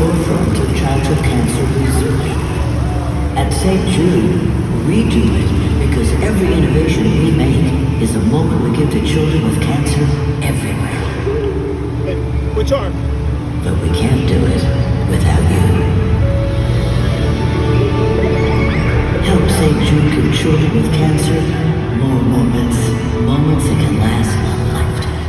forefront of childhood cancer research. At St. Jude, we do it because every innovation we make is a moment we give to children with cancer everywhere. Hey, which arm? But we can't do it without you. Help St. Jude give children with cancer more moments that can last a lifetime.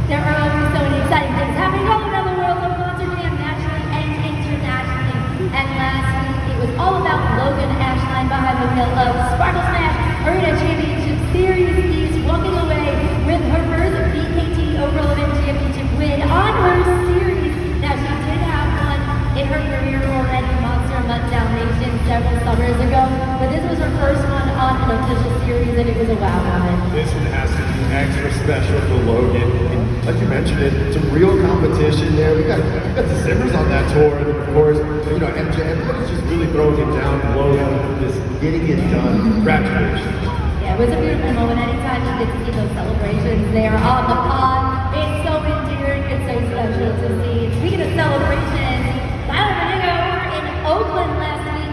There are always so many exciting things happening all around the world of Monster Jam nationally and internationally. And last week, it was all about Logan Ashline behind the wheel of Sparkle Smash Arena Championship Series. He's walking away with her first BKT overall event championship win on her series. Now, she did have one in her career already, Monster Mud Dalmatian, several summers ago, but this was her first one on an official series, and it was a wow moment. This one has to be extra special for Logan. And like you mentioned, it's a real competition there. We got the Zimmers on that tour, and of course, you know, MJ, everybody's just really throwing it down. Logan, just getting it done. Congratulations. Yeah, it was a beautiful moment. Anytime you get to see those celebrations there on the pod, it's so endearing, it's so special to see. Speaking of celebrations, Tyler Benigno over in Oakland last week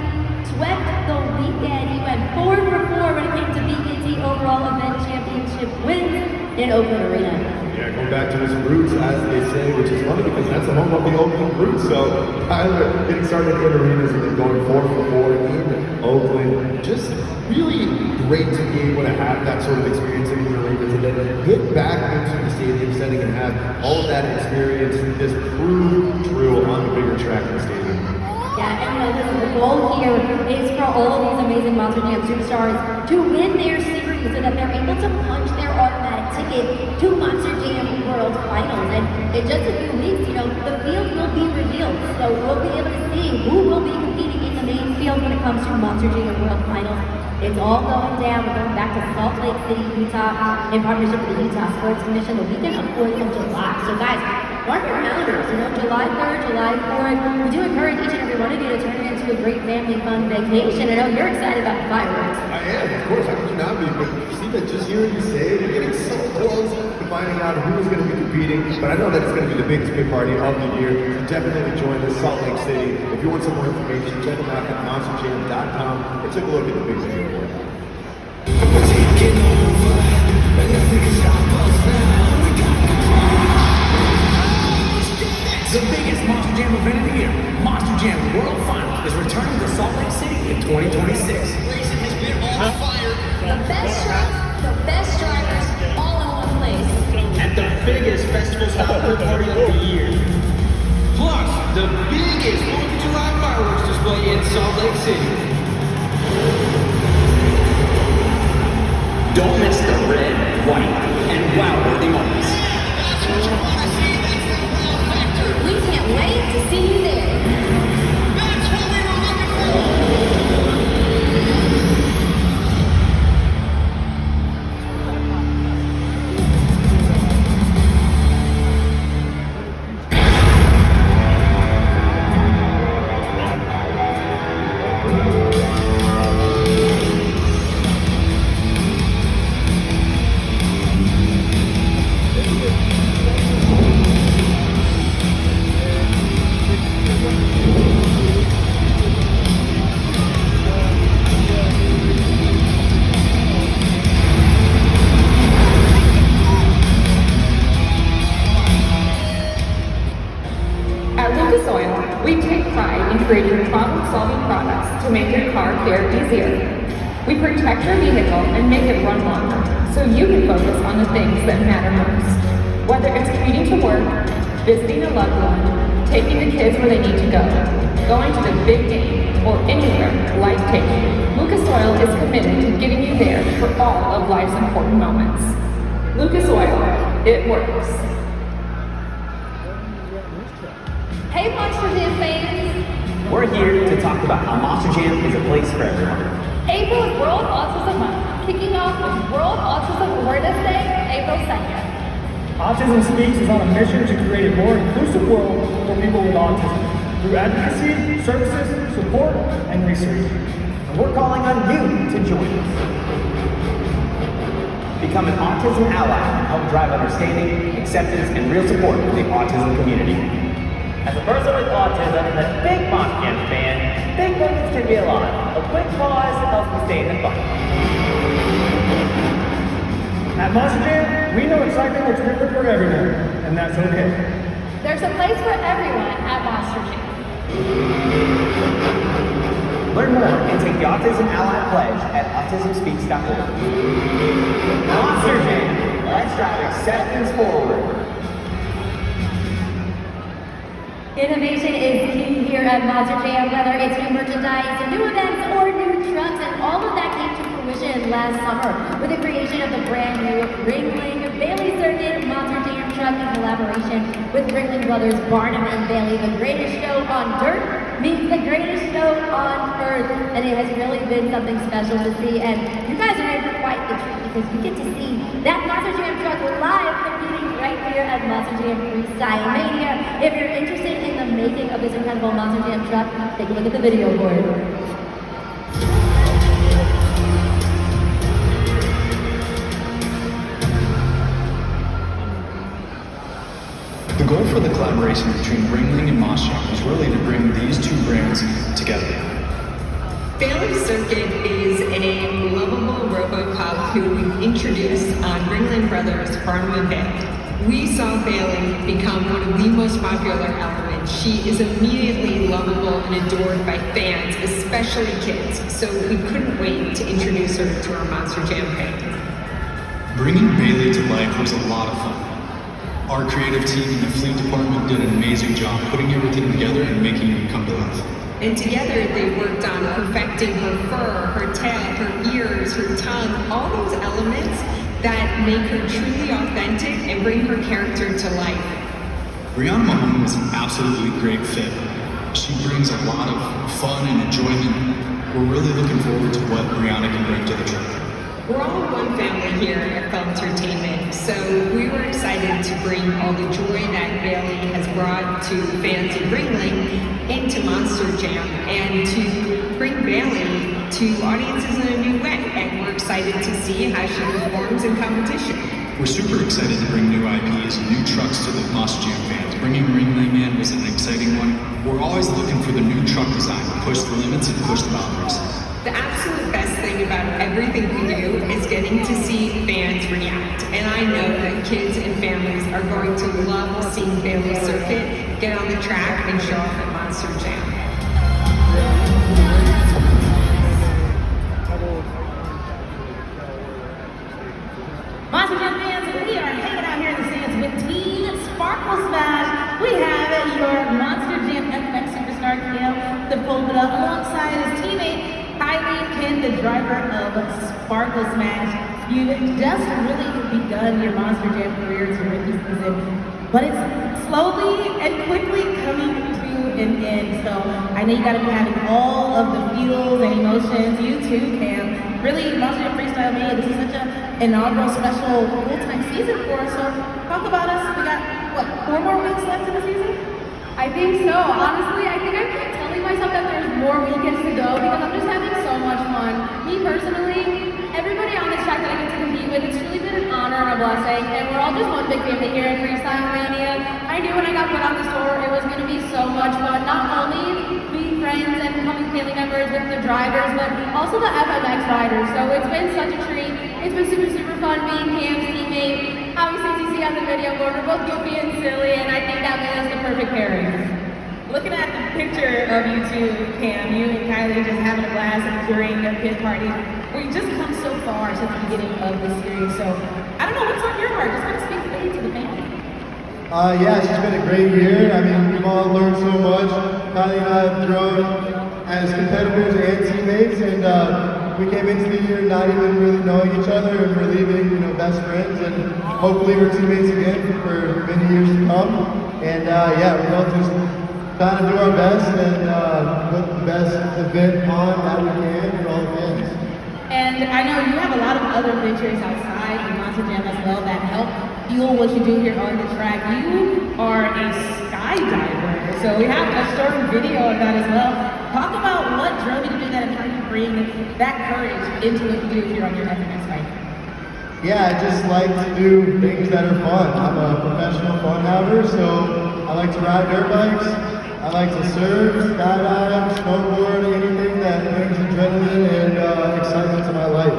swept the weekend. He went 4 for 4 when it came to BKT overall event championship wins in Oakland Arena. Yeah, going back to his roots, as they say, which is funny because that's the home of the Oakland roots. So Tyler getting started in arenas and then going 4 for 4 in Oakland. Just really great to be able to have that sort of experience in the arenas and then get back into the stadium setting and have all of that experience just prove true on the bigger track in the stadium. Yeah, and you know, listen, the goal here is for all of these amazing Monster Jam superstars to win their series so that they're able to punch their automatic ticket to Monster Jam World Finals. And in just a few weeks, you know, the field will be revealed. So we'll be able to see who will be competing in the main field when it comes to Monster Jam World Finals. It's all going down. We're going back to Salt Lake City, Utah, in partnership with the Utah Sports Commission, the weekend of 4th of July. So guys, mark your calendars, you know, July 3rd, July 4th. We do encourage each and every one of you to turn it into a great family fun vacation. I know you're excited about the fireworks. I am, of course. How could you not be? But you see that just hearing you say it, you're getting so close to finding out who is going to be competing. But I know that it's going to be the biggest big party of the year. So definitely join us, Salt Lake City. If you want some more information, check them out at monsterjam.com or take a look at the big city report. The biggest Monster Jam event of the year, Monster Jam World Final, is returning to Salt Lake City in 2026. Racing has been on fire. The best trucks, the best drivers, all in one place. At the biggest festival style party of the year. Plus, the biggest 4th of July fireworks display in Salt Lake City. Don't miss the red, white, and wow-worthy moments. That's what you want to see. That's the wow factor. We can't wait to see you there. That's what we were looking for. We take pride in creating problem-solving products to make your car care easier. We protect your vehicle and make it run longer, so you can focus on the things that matter most. Whether it's commuting to work, visiting a loved one, taking the kids where they need to go, going to the big game, or anywhere life takes you, Lucas Oil is committed to getting you there for all of life's important moments. Lucas Oil, it works. Hey, Monster Jam fans! We're here to talk about how Monster Jam is a place for everyone. April is World Autism Month, kicking off with World Autism Awareness Day, April 2nd. Autism Speaks is on a mission to create a more inclusive world for people with autism through advocacy, services, support, and research. And we're calling on you to join us. Become an autism ally and help drive understanding, acceptance, and real support for the autism community. As a person with autism and a big Monster Jam fan, big moments can be a lot. A quick pause helps me stay in the fun. At Monster Jam, we know exactly what's different for everyone, and that's okay. There's a place for everyone at Monster Jam. Learn more and take the Autism Ally Pledge at autismspeaks.org. Monster Jam, let's drive acceptance forward. Innovation is key here at Monster Jam, whether it's new merchandise, new events, or new trucks, and all of that came to fruition last summer with the creation of the brand new Ringling Bailey Circuit Monster Jam truck in collaboration with Ringling Brothers Barnum and Bailey. The greatest show on dirt means the greatest show on earth, and it has really been something special to see, and you guys are in for quite the treat because you get to see that Monster Jam truck live competing right here at Monster Jam Freestyle Mania. If you're interested in the making of this incredible Monster Jam truck, take a look at the video board. The goal for the collaboration between Ringling and Monster Jam was really to bring these two brands together. Bailey Circuit is a lovable RoboCop who we introduced on Ringling Brothers Barnum and Bailey. We saw Bailey become one of the most popular elements. She is immediately lovable and adored by fans, especially kids, so we couldn't wait to introduce her to our Monster Jam fans. Bringing Bailey to life was a lot of fun. Our creative team in the fleet department did an amazing job putting everything together and making it come to life. And together they worked on perfecting her fur, her tail, her ears, her tongue, all those elements that make her truly authentic and bring her character to life. Brianna Mahone was an absolutely great fit. She brings a lot of fun and enjoyment. We're really looking forward to what Brianna can bring to the trip. We're all one family here at Film Entertainment, so we were excited to bring all the joy that Bailey has brought to fans in Ringling into Monster Jam and to bring Bailey to audiences in a new way, and we're excited to see how she performs in competition. We're super excited to bring new IPs and new trucks to the Monster Jam fans. Bringing Ringling in was an exciting one. We're always looking for the new truck design to push the limits and push the boundaries. The absolute best thing about everything we do is getting to see fans react. And I know that kids and families are going to love seeing Bailey Circuit get on the track and show up at Monster Jam. Monster Jam fans, we are hanging out here in the stands with Team Sparkle Smash. We have your Monster Jam FX Superstar Cam to pull it up alongside his teammate Kylie Ken, the driver of Sparkle Smash. You've just really begun your Monster Jam career to rookie season, but it's slowly and quickly coming to an end. So I know you got to be having all of the feels and emotions. You too, Cam. Really, Monster Jam Freestyle Mania, this is such an inaugural, special, full-time season for us. So talk about us. We got, what, 4 more weeks left in the season? I think so. Honestly, I think I keep telling myself that there's more weekends to go because I'm just having so much fun. Me personally, everybody on this track that I get to compete with, it's really been an honor and a blessing, and we're all just one big family here at Freestyle Mania. I knew when I got put on the tour, it was going to be so much fun, not only being friends and becoming family members with the drivers, but also the FMX riders. So it's been such a treat. It's been super, super fun being Cam's teammate. Obviously, as you see on the video board, we're both goofy and silly, and I think that made us the perfect pairing. Looking at the picture of you two, Cam, you and Kylie just having a blast during the pit party. We've just come so far since the beginning of this series, so I don't know, what's on your heart? Just kind of speak freely to the family. Yeah, it's just been a great year. I mean, we've all learned so much. Kylie and I have grown as competitors and teammates, and we came into the year not even really knowing each other, and we're leaving, best friends, and hopefully we're teammates again for many years to come. And yeah, we're both just trying to do our best and put the best event on that we can for all the fans. And I know you have a lot of other ventures outside of Monster Jam as well that help fuel what you do here on the track. You are a skydiver, so we have a short video of that as well. Talk about what drove you to do that and how you bring that courage into what you do here on your FMX bike. Yeah, I just like to do things that are fun. I'm a professional fun haver, so I like to ride dirt bikes. I like to surf, skydive, snowboard, anything that brings adrenaline and excitement to my life.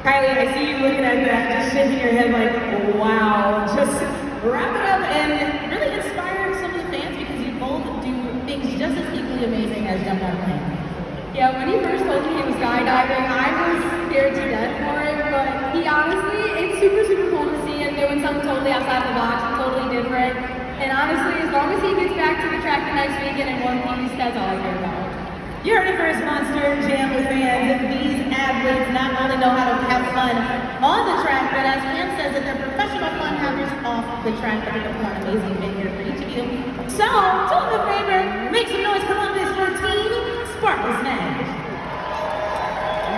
Kylie, I see you looking at that, just shaking your head like, wow. Just wrap it up and really inspire some of the fans because you both do things just as equally amazing as Jump Out Plane. Yeah, when he first told me he was skydiving, I was scared to death for it, but he honestly, it's super, super cool to see him doing something totally outside the box and totally different. And honestly, as long as he gets back to the track the next weekend in one piece, that's all I care about. You heard it first, Monster Jam fans. These athletes not only know how to have fun on the track, but as Pam says, that they're professional fun havers off the track. They're going to put on an amazing event here for each of you. So, do them a favor, make some noise, Columbus, for Team Sparkle Smash.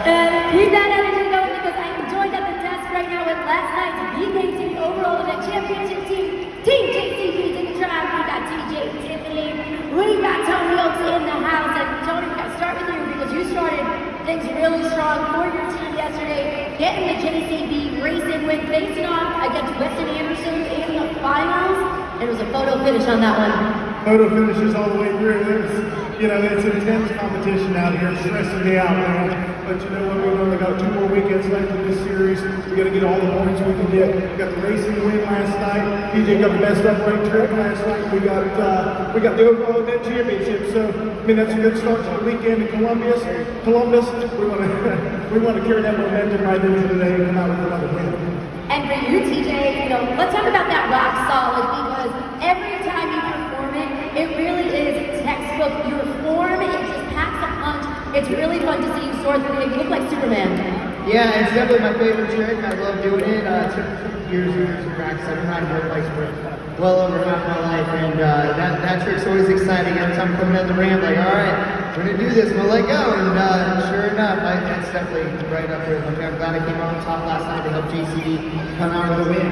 And keep that energy going because I am joined at the desk right now with last night's BKT overall event championship team, Team JCB to the track. We got TJ Tiffany, we got Tony Oaks in the house. And Tony, we got to start with you because you started things really strong for your team yesterday, getting the JCB racing win, facing off against Weston Anderson in the finals. It was a photo finish on that one. Photo finishes all the way through. It's an intense competition out here, stressing me out, man. But you know what? We've only got 2 more weekends left in this series. We got to get all the points we can get. We got the racing win last night. TJ got the best upright trick last night. We got the overall event championship. So that's a good start to the weekend in Columbus. We want to carry that momentum right into today and come out with another win. And for you, TJ, let's talk about that rock solid because every time you perform it, it really is textbook. Your form, it just packs a punch. It's really fun to see you soar through it. You look like Superman. Yeah, it's definitely my favorite trick. I love doing it. It took years and years of practice. I've been riding dirt bikes for well over half my life, and that trick's always exciting. Every time I'm coming down the ramp, like, all right, we're gonna do this. I'm gonna let go, and sure enough, that's definitely right up there. I'm glad I came out on top last night to help JCD come out with a win.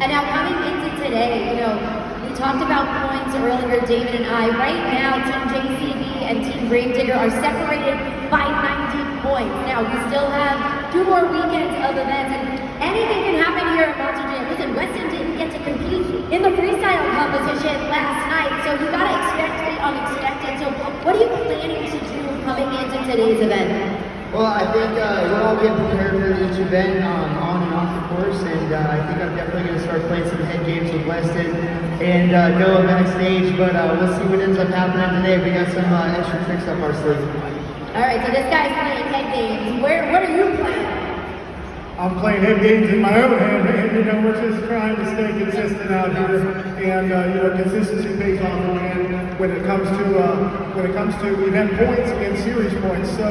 And now coming into today, we talked about points earlier, David and I. Right now, Team JCB and Team Gravedigger are separated by 90 points. Now, we still have 2 more weekends of events, and anything can happen here at Monster Jam. Listen, Weston didn't get to compete in the freestyle competition last night, so you gotta expect the unexpected. So what are you planning to do coming into today's event? Well, I think we're all getting prepared for each event on and off the course, and I think I'm definitely going to start playing some head games with Weston and go backstage, but we'll see what ends up happening today. We got some extra tricks up our sleeve. All right, so this guy's playing head games. What are you playing? I'm playing head games in my own head, man. We're just trying to stay consistent out here, and consistency pays off, man. When it comes to event points and series points. So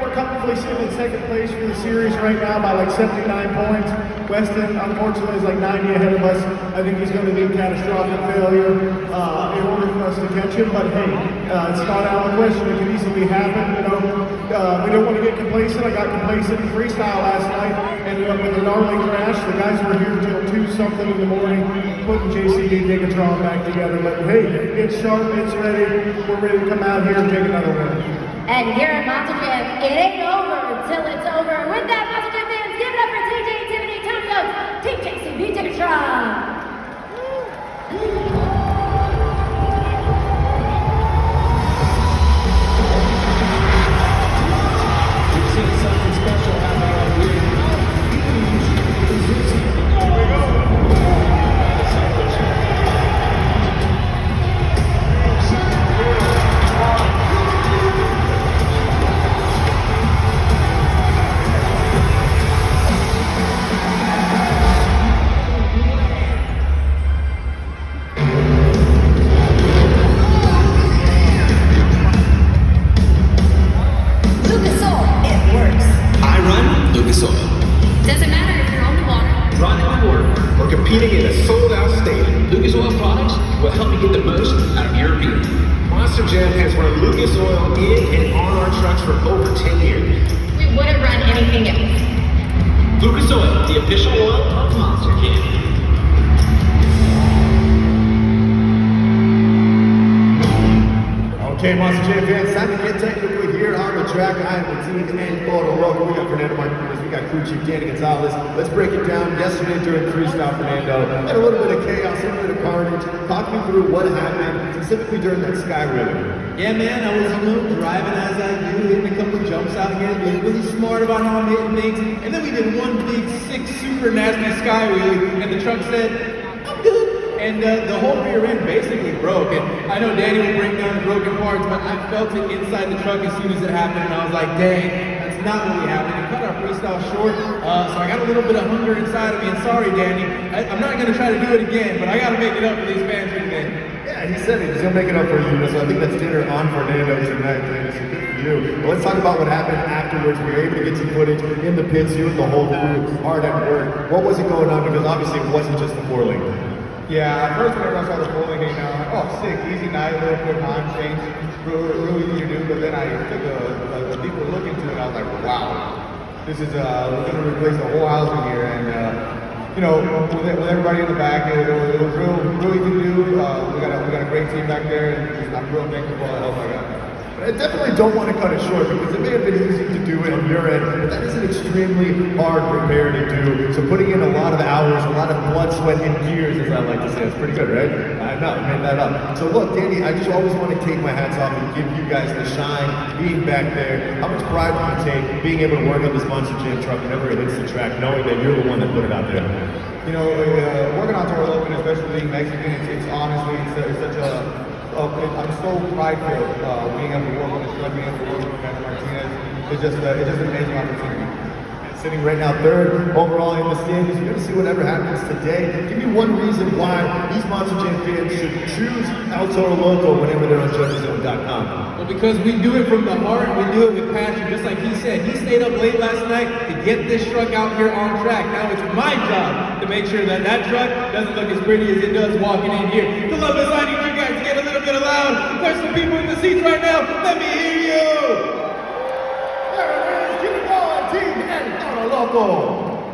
we're comfortably sitting in second place for the series right now by like 79 points. Weston, unfortunately, is like 90 ahead of us. I think he's going to be catastrophic failure in order for us to catch him. But hey, it's not out of the question. It can easily happen. We don't want to get complacent. I got complacent in freestyle last night. Ended up with a gnarly crash. The guys were here till 2-something in the morning, putting JCB Megatron back together. But hey, it's sharp, it's ready. We're ready to come out here and take another one. And here at Monster Jam, it ain't over till it's over. With that, Monster Jam fans, give it up for TJ, Tiffany, Tony Oaks, Team JCB Megatron. Doesn't matter if you're on the water, running the water, or competing in a sold-out stadium, Lucas Oil products will help you get the most out of your vehicle. Monster Jam has run Lucas Oil in and on our trucks for over 10 years. we wouldn't run anything else. Lucas Oil, the official oil of Monster Jam. Okay, Monster Jam fans, time to get technical here on the track. I am the team and photo local. We got Fernando Martinez, we got crew chief Danny Gonzalez. Let's break it down. Yesterday during freestyle, Fernando had a little bit of chaos, a little bit of carnage. Talk me through what happened, specifically during that sky wheel. Yeah, man, I was, driving as I do, hitting a couple jumps out here, being really smart about how I'm hitting things. And then we did one big, sick, super nasty sky wheel, and the truck said, I'm good. And the whole rear end basically broke. And I know Danny will break down the broken parts, but I felt it inside the truck as soon as it happened, and I was like, dang, that's not what we happened. We cut our freestyle short, so I got a little bit of hunger inside of me, and sorry, Danny, I'm not going to try to do it again, but I got to make it up for these fans here today. Yeah, he said he's gonna make it up for you, so I think that's dinner on Fernando tonight, Dennis. So good for you. But let's talk about what happened afterwards. We were able to get some footage in the pits, you and the whole crew hard at work. What was it going on? Because obviously it wasn't just the four link. Yeah, at first whenever I saw the four link came out, I'm like, oh, sick, easy night, little quick time change, real easy to do. But then I took a deeper look into it. I was like, wow, this is we're gonna replace the whole house in here, and you know, with everybody in the back, it was real easy to do. We got a great team back there, and I'm real thankful for all the help I got. I definitely don't want to cut it short because it may have been easy to do it on your end, but that is an extremely hard repair to do. So putting in a lot of hours, a lot of blood, sweat, and tears, as I like to say, it's pretty good, right? I know, I made that up. So look, Danny, I just always want to take my hats off and give you guys the shine, being back there. How much pride would you take being able to work on this Monster Jam truck whenever it hits the track, knowing that you're the one that put it out there? You know, working on Toro Logan, especially being Mexican, it's honestly, it's such a, I'm so prideful being able to work on this truck, being able to work with Fernando Martinez. It's just an amazing opportunity. Sitting right now third overall in the standings. You're going to see whatever happens today. Give me one reason why these Monster Jam fans should choose El Toro Loco whenever they're on JudgesZone.com. Well, because we do it from the heart, we do it with passion, just like he said. He stayed up late last night to get this truck out here on track. Now it's my job to make sure that that truck doesn't look as pretty as it does walking in here. The love is, I need you guys to get a little bit loud. There's some people in the seats right now. Let me hear you. Loco.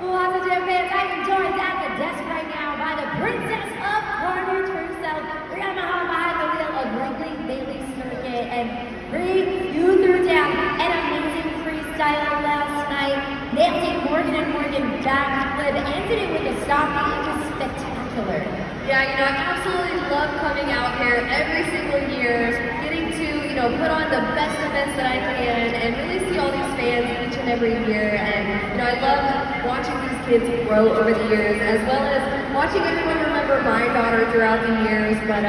Lots of Jam fans, I am joined at the desk right now by the princess of carnage herself, Grandma behind the wheel of Wrigley Bailey Circuit. And Bree, you threw down an amazing freestyle last night, nailed it Morgan and Morgan backflip, ended it with a stop. It was spectacular. Yeah, you know, I absolutely love coming out here every single year, getting to, you know, put on the best events that I can and really see all these fans each and every year. And, you know, I love watching these kids grow over the years, as well as watching everyone remember my daughter throughout the years. But,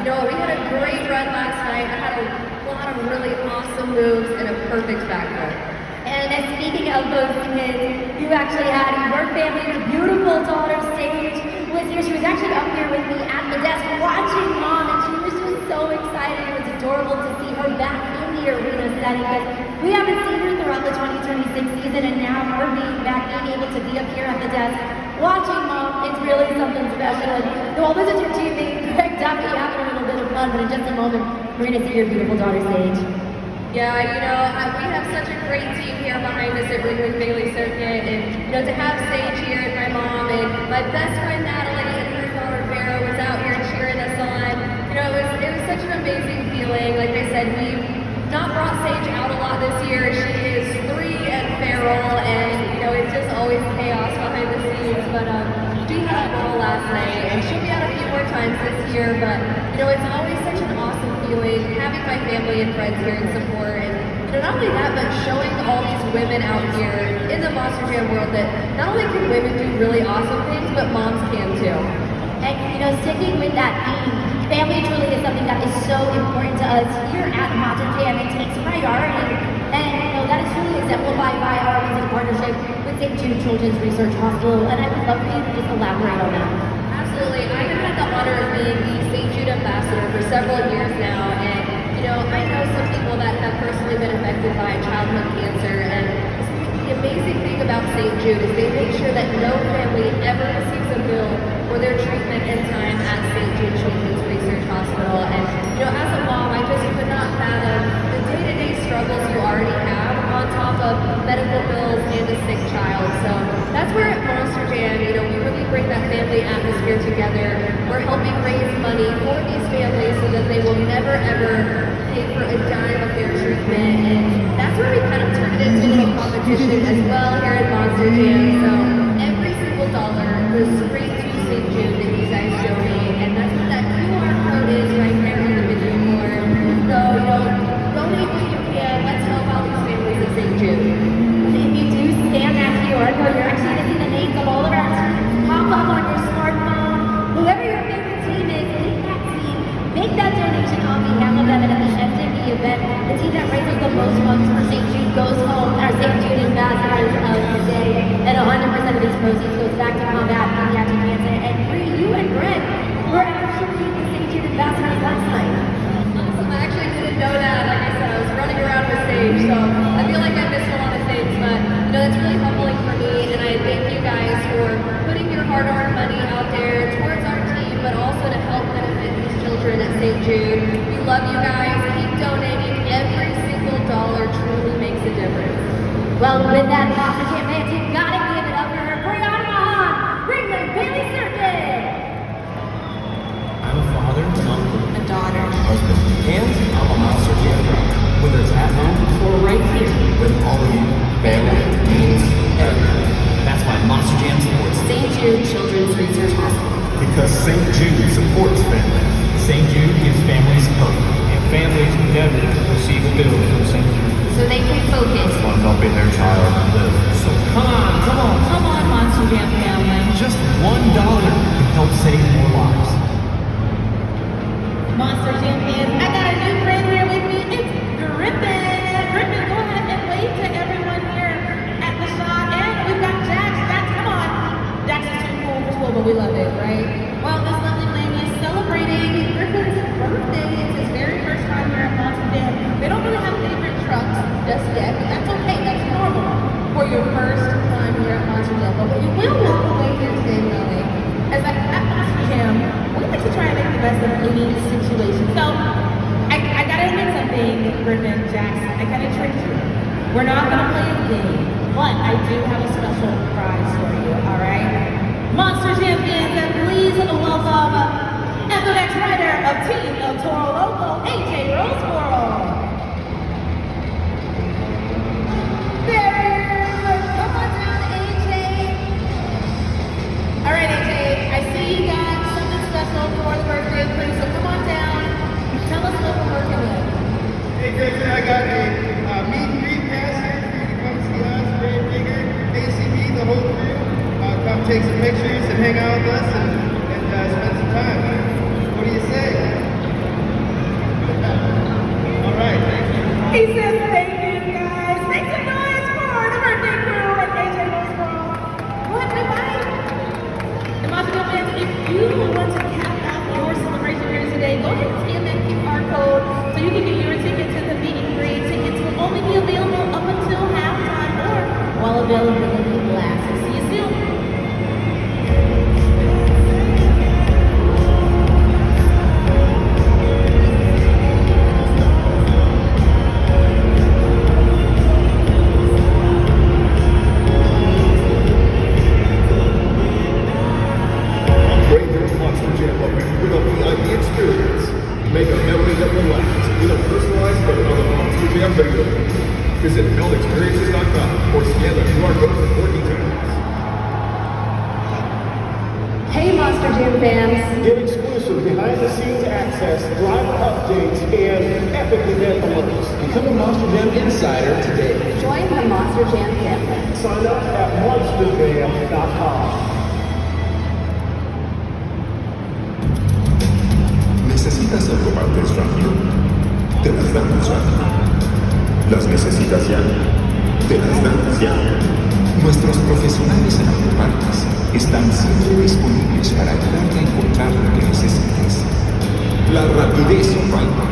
you know, we had a great run last night. I had a lot of really awesome moves and a perfect backflip. And speaking of those kids, you actually had your family, your beautiful daughter, Sage, was here. She was actually up here with me at the desk watching Mom, and she was just so excited. It was adorable to see her back in the arena setting, because we haven't seen her throughout the 2026 season, and now her being back, being able to be up here at the desk watching Mom, it's really something special. And well, this is your teammate, Greg Duffy, having a little bit of fun, but in just a moment, we're going to see your beautiful daughter, Sage. Yeah, you know, we have such a great team here behind us at Wrigley Bailey Circuit, and, you know, to have Sage here and my mom and my best friend Natalie and her daughter Vera was out here cheering us on. You know, it was such an amazing feeling. Like I said, we've not brought Sage out a lot this year. She is 3 and feral, and, you know, it's just always chaos behind the scenes, but she had a ball last night, and she'll be out a few more times this year, but, you know, it's always such an awesome feeling having my family and friends here in support. And, you know, not only that, but showing all these women out here in the Monster Jam world that not only can women do really awesome things, but moms can too. And, you know, sticking with that theme, family truly is something that is so important to us here at Monster Jam. It takes priority, and, you know, that is truly exemplified by our amazing partnership with St. Jude Children's Research Hospital, and I would love for you to just elaborate on that. Absolutely. I have had the honor of being the St. Jude ambassador for several years now, and, you know, I know some people that have personally been affected by childhood cancer, and the amazing thing about St. Jude is they make sure that no family ever receives a bill for their treatment and time at St. Jude Children's Research Hospital. And, you know, as a mom, I just could not fathom the day-to-day struggles you already have on top of medical bills and a sick child. So that's where at Monster Jam, you know, we really bring that family atmosphere together. We're helping raise money for these families so that they will never ever pay for a dime of their treatment, and that's where we kind of turned it into a little competition as well here at Monster Jam. So every single dollar goes straight to St. Jude that you guys donate, and that's what that QR code is right there on the video board. So, donate what you can. Let's help out these families at St. Jude. And if you do scan that QR code, you're actually going to see the names of all of our teams pop up on your smartphone. Whoever your favorite team is, pick that team, make that donation on behalf of them, and at the end of the event, the team that raises the most funds for St. Jude goes home, our St. Jude ambassadors of the day, and 100% of these proceeds goes back to combat pediatric cancer. And Bree, you and Brent were actually the St. Jude ambassadors last night. Awesome. I actually didn't know that. Like I said, I was running around the stage, so I feel like I missed a lot of things, but that's really humbling for me, and I thank you guys for putting your hard-earned money out there towards our team, but also to help benefit these children at St. Jude. We love you guys. Keep donating. Every single dollar truly makes a difference. Well, with that, Monster Jam fans, you gotta give it up for her. Bring on on! Bring the Bailey Circuit! I'm a father, an uncle, A daughter. husband, and I'm a Monster Jam driver. Whether it's at home or right here with all of you, family means everything. That's why Monster Jam supports St. Jude Children's Research Hospital. Because St. Jude supports family. St. Jude gives families hope, and families never receive a bill from St. Jude. So they can focus. On helping their child live. So come on, Monster Jam family. Just $1 can help save more lives. Monster Jam fans, I got a new friend here with me. It's Griffin. Griffin, go ahead and wave to everyone here at the shop. And we've got Jax. Jax, come on. Jax is too cool for school, but we love it, right? Well, this lovely lady is celebrating Griffin's birthday. It's his very first time here at Monster Jam. They don't really have favorite trucks just yet, but that's okay. That's normal for your first time here at Monster Jam. But we will walk away here today, really. As at Monster Jam, we like to try and make the best of any situation. So, I gotta admit something, Griffin, Jax. I kind of tricked you. We're not gonna play a game, but I do have a special prize for you, alright? Monster Jam fans, and please welcome the next rider of Team El Toro Loco, AJ Roseboro. There he is! Come on down, AJ. Alright, AJ, I see you got something special for the birthday crew, so come on down. Tell us what we're working with. Hey, Griffin, I got a meet and greet pass here for you to come see us, Brave Digger, ACB, the whole crew. Come take some pictures and hang out with us and spend some time. What do you say? All right, thank you. He says thank you, guys. Make some noise for the birthday crew and AJ Roseboro. What, everybody? The Monster Jam fans, if you want to cap out your celebration here today, go ahead and scan that QR code so you can get your ticket to the meet and greet. Tickets will only be available up until halftime or while availability lasts. See you soon. Bring your Monster Jam lovers with a VIP experience. Make a memory that will last with a personalized photo of the Monster Jam video. Visit buildexperiences.com or scan the QR code for more details. Hey, Monster Jam fans! Get exclusive behind-the-scenes access, driver updates, and epic event alerts. Become a Monster Jam insider today. Join the Monster Jam family. Sign up at monsterjam.com. ¿Necesitas autopartes rápido? Te las damos rápido. ¿Las necesitas ya? Te las damos ya. Nuestros profesionales en autopartes están siempre disponibles para ayudarte a encontrar lo que necesites. La rapidez O'Reilly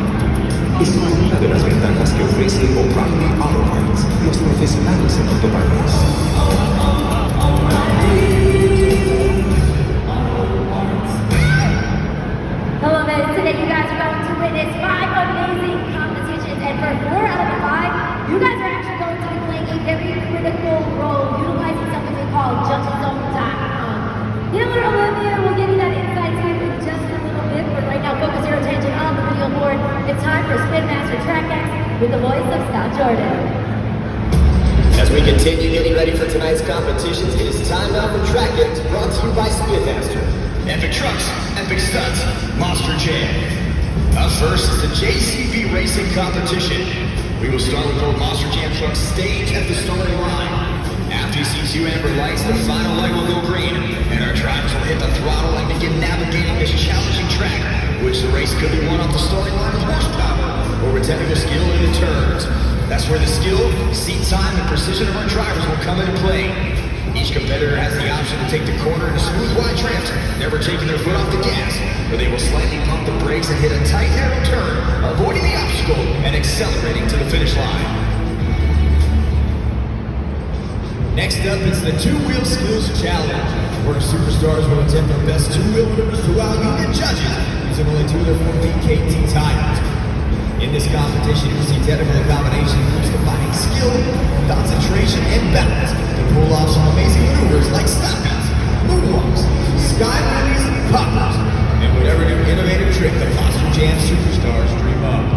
es una de las ventajas que ofrece O'Reilly Auto Parts, los profesionales en autopartes. Hello, guys. Today you guys are going to witness 5 amazing competitions, and for 4 out of the 5, you guys are actually going to be playing a very critical role, utilizing something we call JustZone.com. Taylor Olivia will give you that insight here in just a little bit, but right now focus your attention on the video board. It's time for Spin Master Track X with the voice of Scott Jordan. As we continue getting ready for tonight's competitions, it is time now for Track X, brought to you by Spin Master. Epic trucks, epic stunts, Monster Jam. Up first is the JCB Racing competition. We will start with both Monster Jam trucks staged at the starting line. After you see two amber lights, the final light will go green, and our drivers will hit the throttle and begin navigating this challenging track, which the race could be won off the starting line with horsepower, or with technical skill in the turns. That's where the skill, seat time, and precision of our drivers will come into play. Each competitor has the option to take the corner in a smooth wide drift, never taking their foot off the gas, or they will slightly pump the brakes and hit a tight narrow turn, avoiding the obstacle and accelerating to the finish line. Next up is the Two-Wheel Skills Challenge, where superstars will attempt their best two-wheel maneuvers to wow you, the judges, using only two of their 4 BKT tires. In this competition, you'll see technical combinations combining skill, concentration, and balance to pull off some amazing maneuvers like stop-outs, moonwalks, sky wheelies, poppers, and whatever new innovative trick the Monster Jam superstars dream up.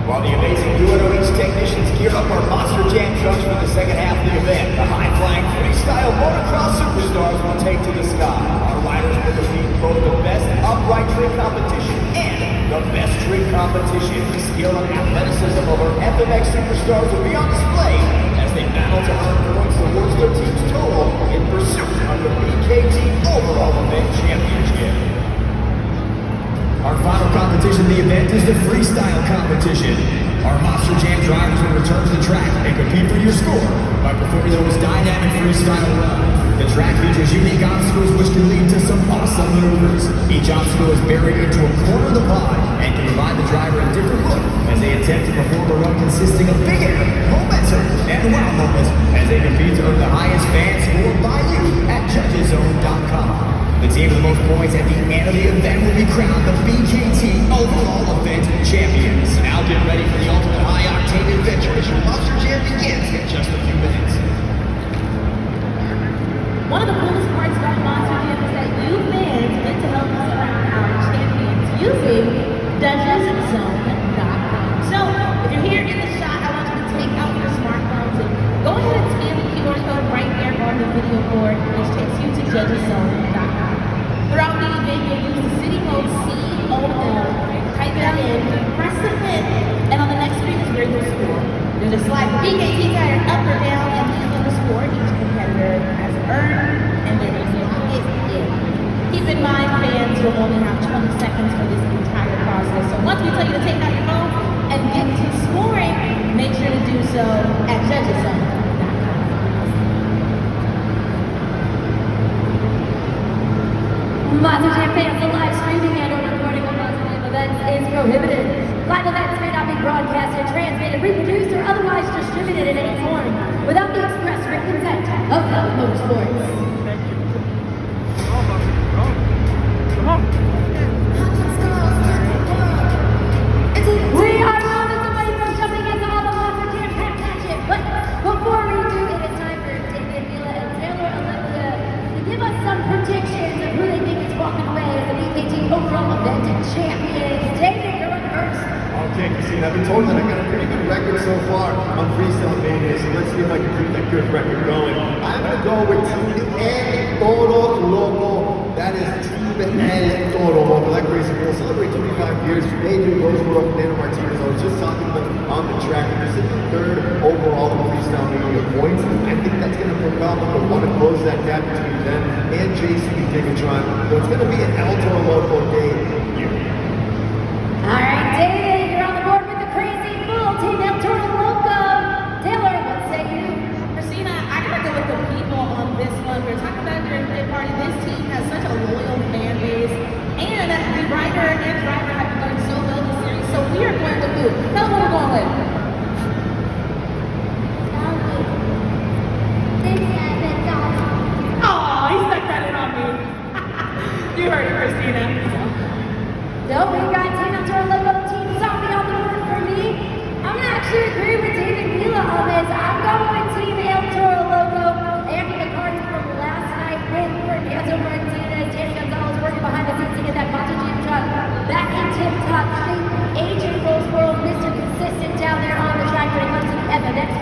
While the amazing UNOH technicians gear up our Monster Jam trucks for the second half of the event, the high-flying freestyle motocross superstars will take to the sky. Our riders will defeat both the best upright trick competition and the best trick competition. The skill and athleticism of our FMX superstars will be on display as they battle to earn points towards their team's total in pursuit of the BKT Overall Event Championship. Our final competition of the event is the freestyle competition. Our Monster Jam drivers will return to the track and compete for your score by performing the most dynamic freestyle run. The track features unique obstacles which can lead to some awesome maneuvers. Each obstacle is buried into a corner of the pod and can provide the driver a different look as they attempt to perform a run consisting of big air, momentum, and wow moments as they compete to earn the highest fan score by you at judgeszone.com. The team with the most points at the end of the event will be crowned the BKT Overall Event Champions. Now get ready for the ultimate high-octane adventure as your Monster Jam begins in just a few minutes. One of the coolest parts about Monster Jam is that you fans get to help us around our champions using judgeszone.com. So, if you're here in the shot, I want you to take out your smartphones and go ahead and scan the QR code right there on the video board, which takes you to judgeszone.com. Throughout the event, you'll use the city code COL, type that in, press submit, and on the next screen is where you'll score. There's a slide BKT tire up or down, and these are the score each competitor has earned, and then if you get in. Keep in mind, fans, you'll only have 20 seconds for this entire process. So once we tell you to take out your phone and get to scoring, make sure to do so at judgeszone.com. Monster Jam fans, the live streaming and or recording of Monster Jam events is prohibited. Live events may not be broadcasted, transmitted, reproduced, or otherwise distributed in any form without the express written consent of Hell Motorsports. We are moments away from jumping into all the Monster Jam track action, but before we do, it is time for David, Mila, and Taylor Olympia to give us some predictions of who they think is walking away as the BKT Overall Event Champions. David, you're up first. Okay, Christine, I've been told that I got a pretty good record so far on Freestyle Mania, so let's see if I can keep that good record going. I'm going to go with Team El Toro Loco. That is Team El Toro Loco. That crazy will celebrate 25 years. They do Roosevelt and Nano Martinez. I was just talking to them on the track. They're sitting third overall in Freestyle Mania points. I think that's going to propel them to want to close that gap between them and JCB Tigatron. So it's going to be an El Toro Loco day here. All right, David, you're on the board with the crazy bull, Team El Toro Loco. Taylor, what say you? Christina, I gotta go with the people on this one. We were talking about it during the day party. This team has such a loyal fan base, and the rider and driver have been doing so well this series. So we are going with who? Tell them what we're going with. Oh, he stuck that in on me. You heard it, Christina. So we got Team El Toro Loco, Team Zombie on the board for me. I'm gonna actually agree with David Mila on this. I'm going with Team El Toro Loco. Andy McCarty from last night win for Fernando Martinez. Danny Gonzalez working behind the scenes to get that Monster Jam truck back in tip-top shape.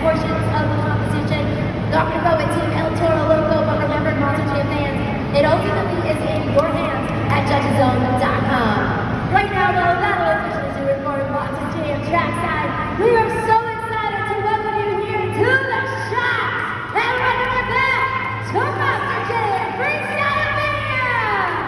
portions of the competition. Not going to go with Team El Toro Loco, but remember, Monster Jam fans, it ultimately is in your hands at judgeszone.com. Right now, though, that'll officially do it for Monster Jam Trackside. We are so excited to welcome you here to the shop. And right with that, to Monster Jam Freestyle Mania!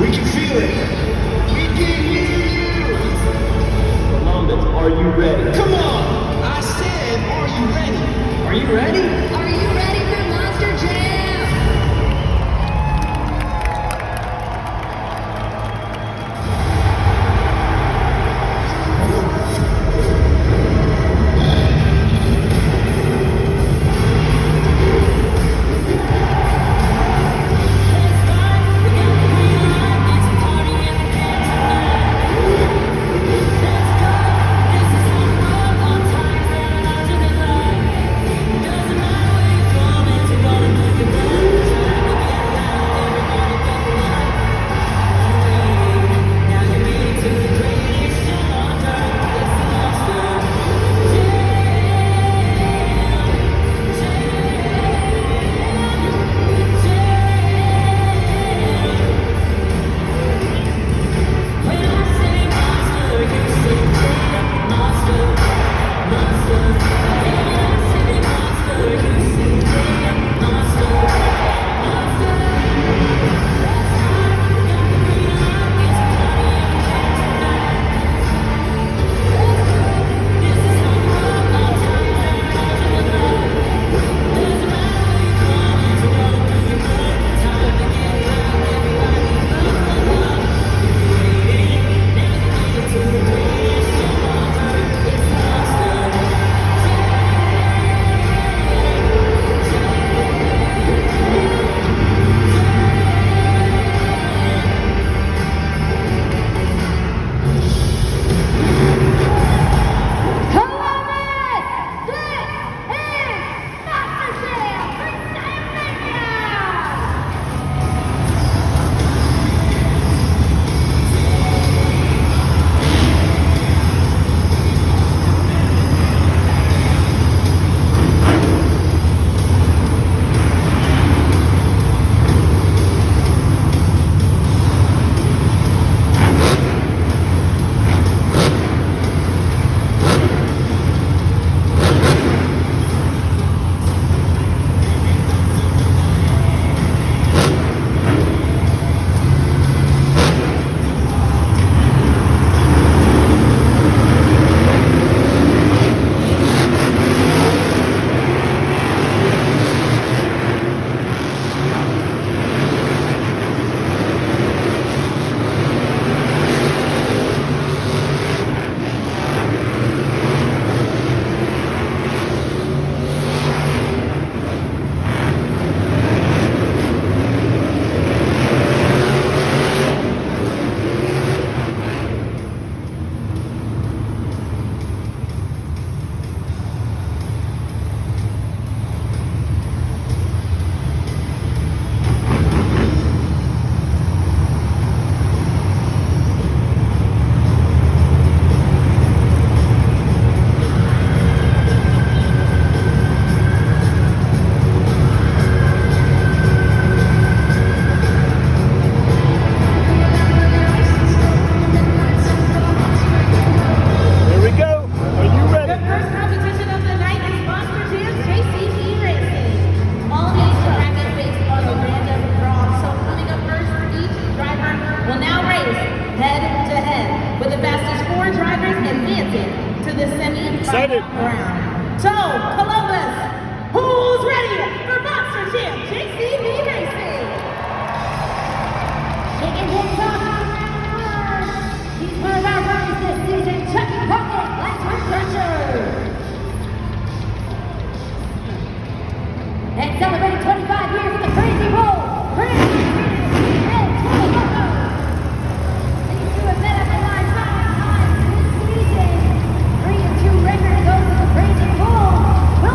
We can feel it. We can hear you. Columbus, are you ready? Come on. I said, are you ready? Are you ready? Are you ready for Monster Jam? Excited. round. So, Columbus, who's ready for Monster Jam JCB Racing? Taking his off on round one. He's one of our runners this season, Chucky Puckett, last one crusher. And celebrating 25 years of the Crazy Roll, Crazy and Tony Bucko. These two have met up in line 5 times this season. 3-2 record goes to the Crazy Bull.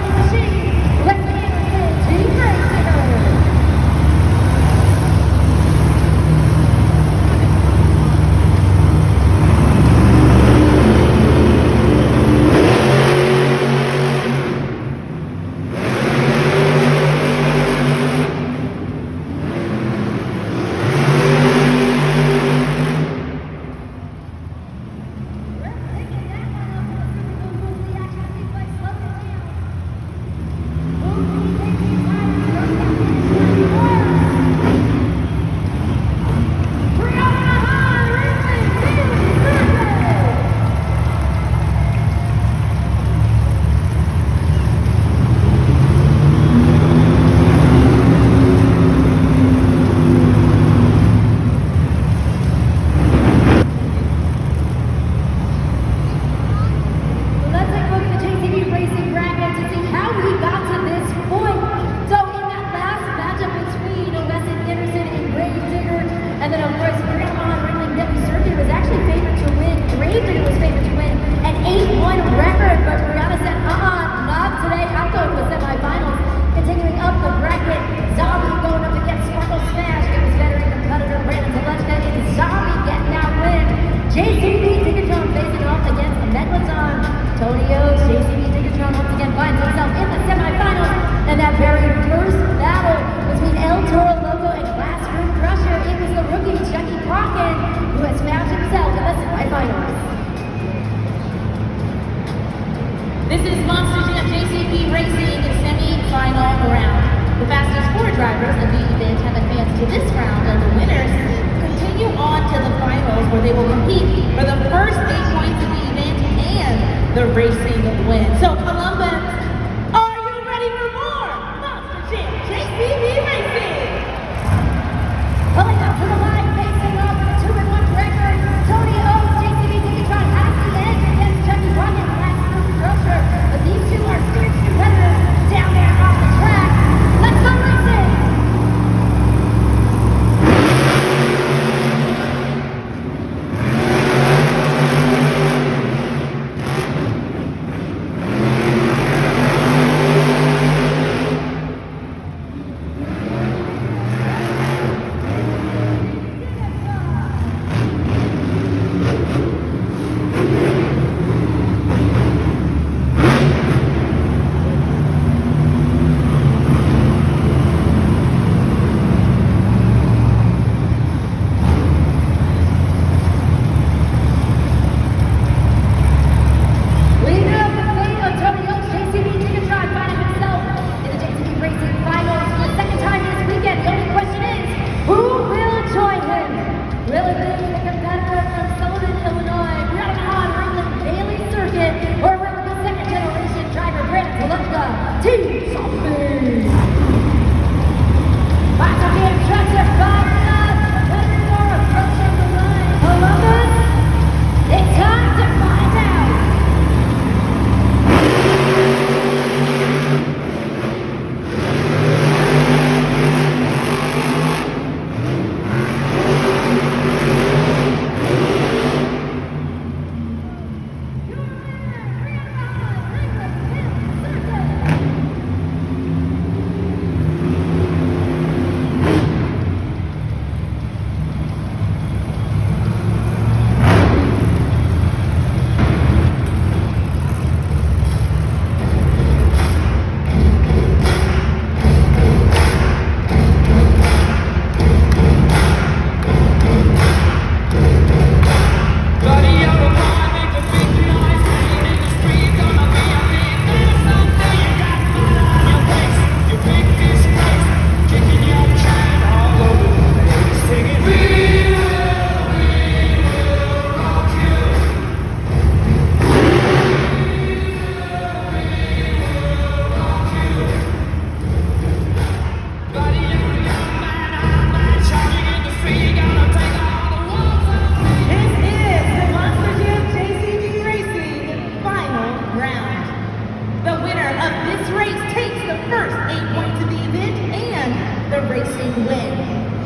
racing machine. Let's hear it for Team Racer. Let's take a look at the JCB Racing bracket to see how we got to this point. So in that last matchup between Weston Anderson and Gravedigger, and then of course Grandma Ringling Debbie Circuit was actually favored to win. Gravedigger was favored to win an 8-1 record, but Brianna said, not today. I'm going to the semifinals. Continuing up the bracket, Zombie going up against Sparkle Smash. It was veteran competitor Brandon Telechka and Zombie getting that win. JCB Ticketron facing off against Megalodon. Tony Oaks, JCB Ticketron once again finds himself in the semifinals. And that very first battle between El Toro Loco and Classroom Crusher, it was the rookie Chucky Crockett who has found himself in the semifinals. This is Monster Jam JCB Racing semi-final round. The fastest 4 drivers of the event have advanced to this round, and the winners continue on to the finals where they will compete for the first 8 points of the event and the racing win. So Columbus, are you ready for more Monster Jam JCB Racing? Pulling up to the line, facing off with a 2-1 record. Tony Oaks, JCB Ticketron has the edge against Chucky Crockett, Classroom Crusher. But these two are fierce competitors down there off the track. Let's go racing!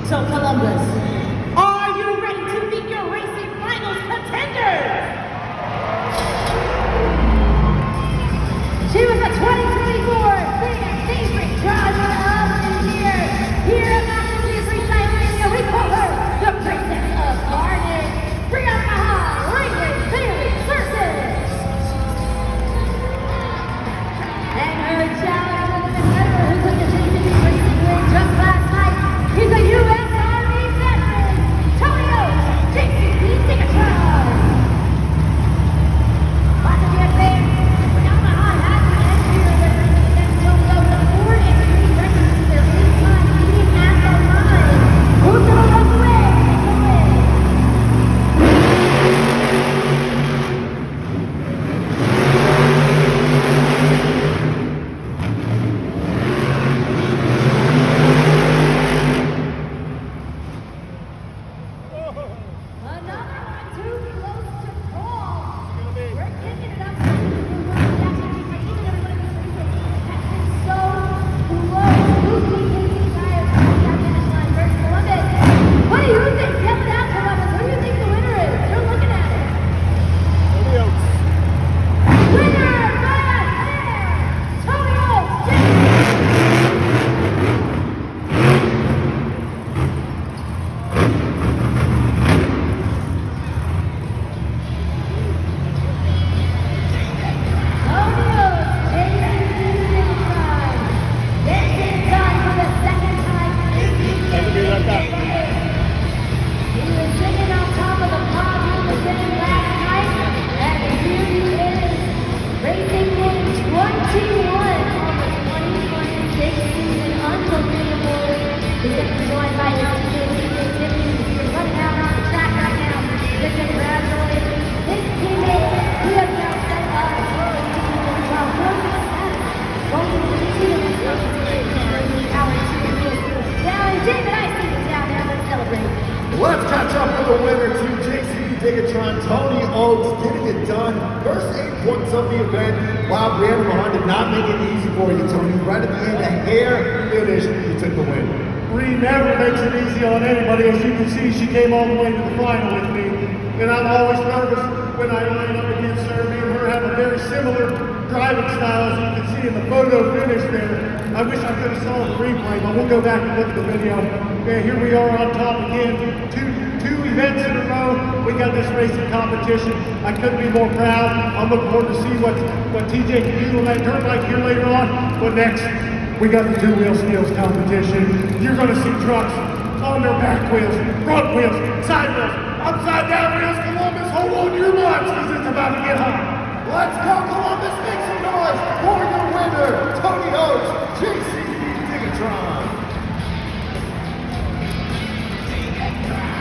So Columbus, are you ready to meet your racing finals contenders? She was a 2023 your favorite driver of the year. Here at Masterpiece Recycling, we call her the Princess of Carnage. Bring up the high, Ringling Bailey Circus. And her challenge is the competitor who took the JCB Racing win just last night. He's a U.S. Army veteran, Tony Oates, JCB Ticketron. Master Jam fans, bring up the high hat and here they're racing against Tony Oates, a 4-3 record to their 8-time meeting at the line. Who's gonna run away with the win? Another one too close to call. We're kicking it up. So close. Losing Casey Tires on the finish line versus Columbus. What do you think? Yell it out, Columbus. Who do you think the winner is? You're looking at it. Winner by a hair. Tony Oates. Let's catch up with the winner to JCB Ticketron, Tony Oates, getting it done. First 8 points of the event. Wow, Brianna Mahan did not make it easy for you, Tony. Right at the end, a hair finish, you took the win. Bree never makes it easy on anybody. As you can see, she came all the way to the final with me. And I'm always nervous when I line up against her. Me and her have a very similar driving style, as you can see in the photo finish there. I wish I could have saw the replay, but we'll go back and look at the video. Okay, here we are on top again. Two events in a row. We got this racing competition. I couldn't be more proud. I'm looking forward to see what TJ can do on that dirt bike here later on. But next, we got the two-wheel skills competition. You're going to see trucks on their back wheels, front wheels, side wheels, upside down wheels. Columbus, hold on to your butts because it's about to get hot. Let's go, Columbus, make some noise for your winner, Tony Oates, JCB Ticketron.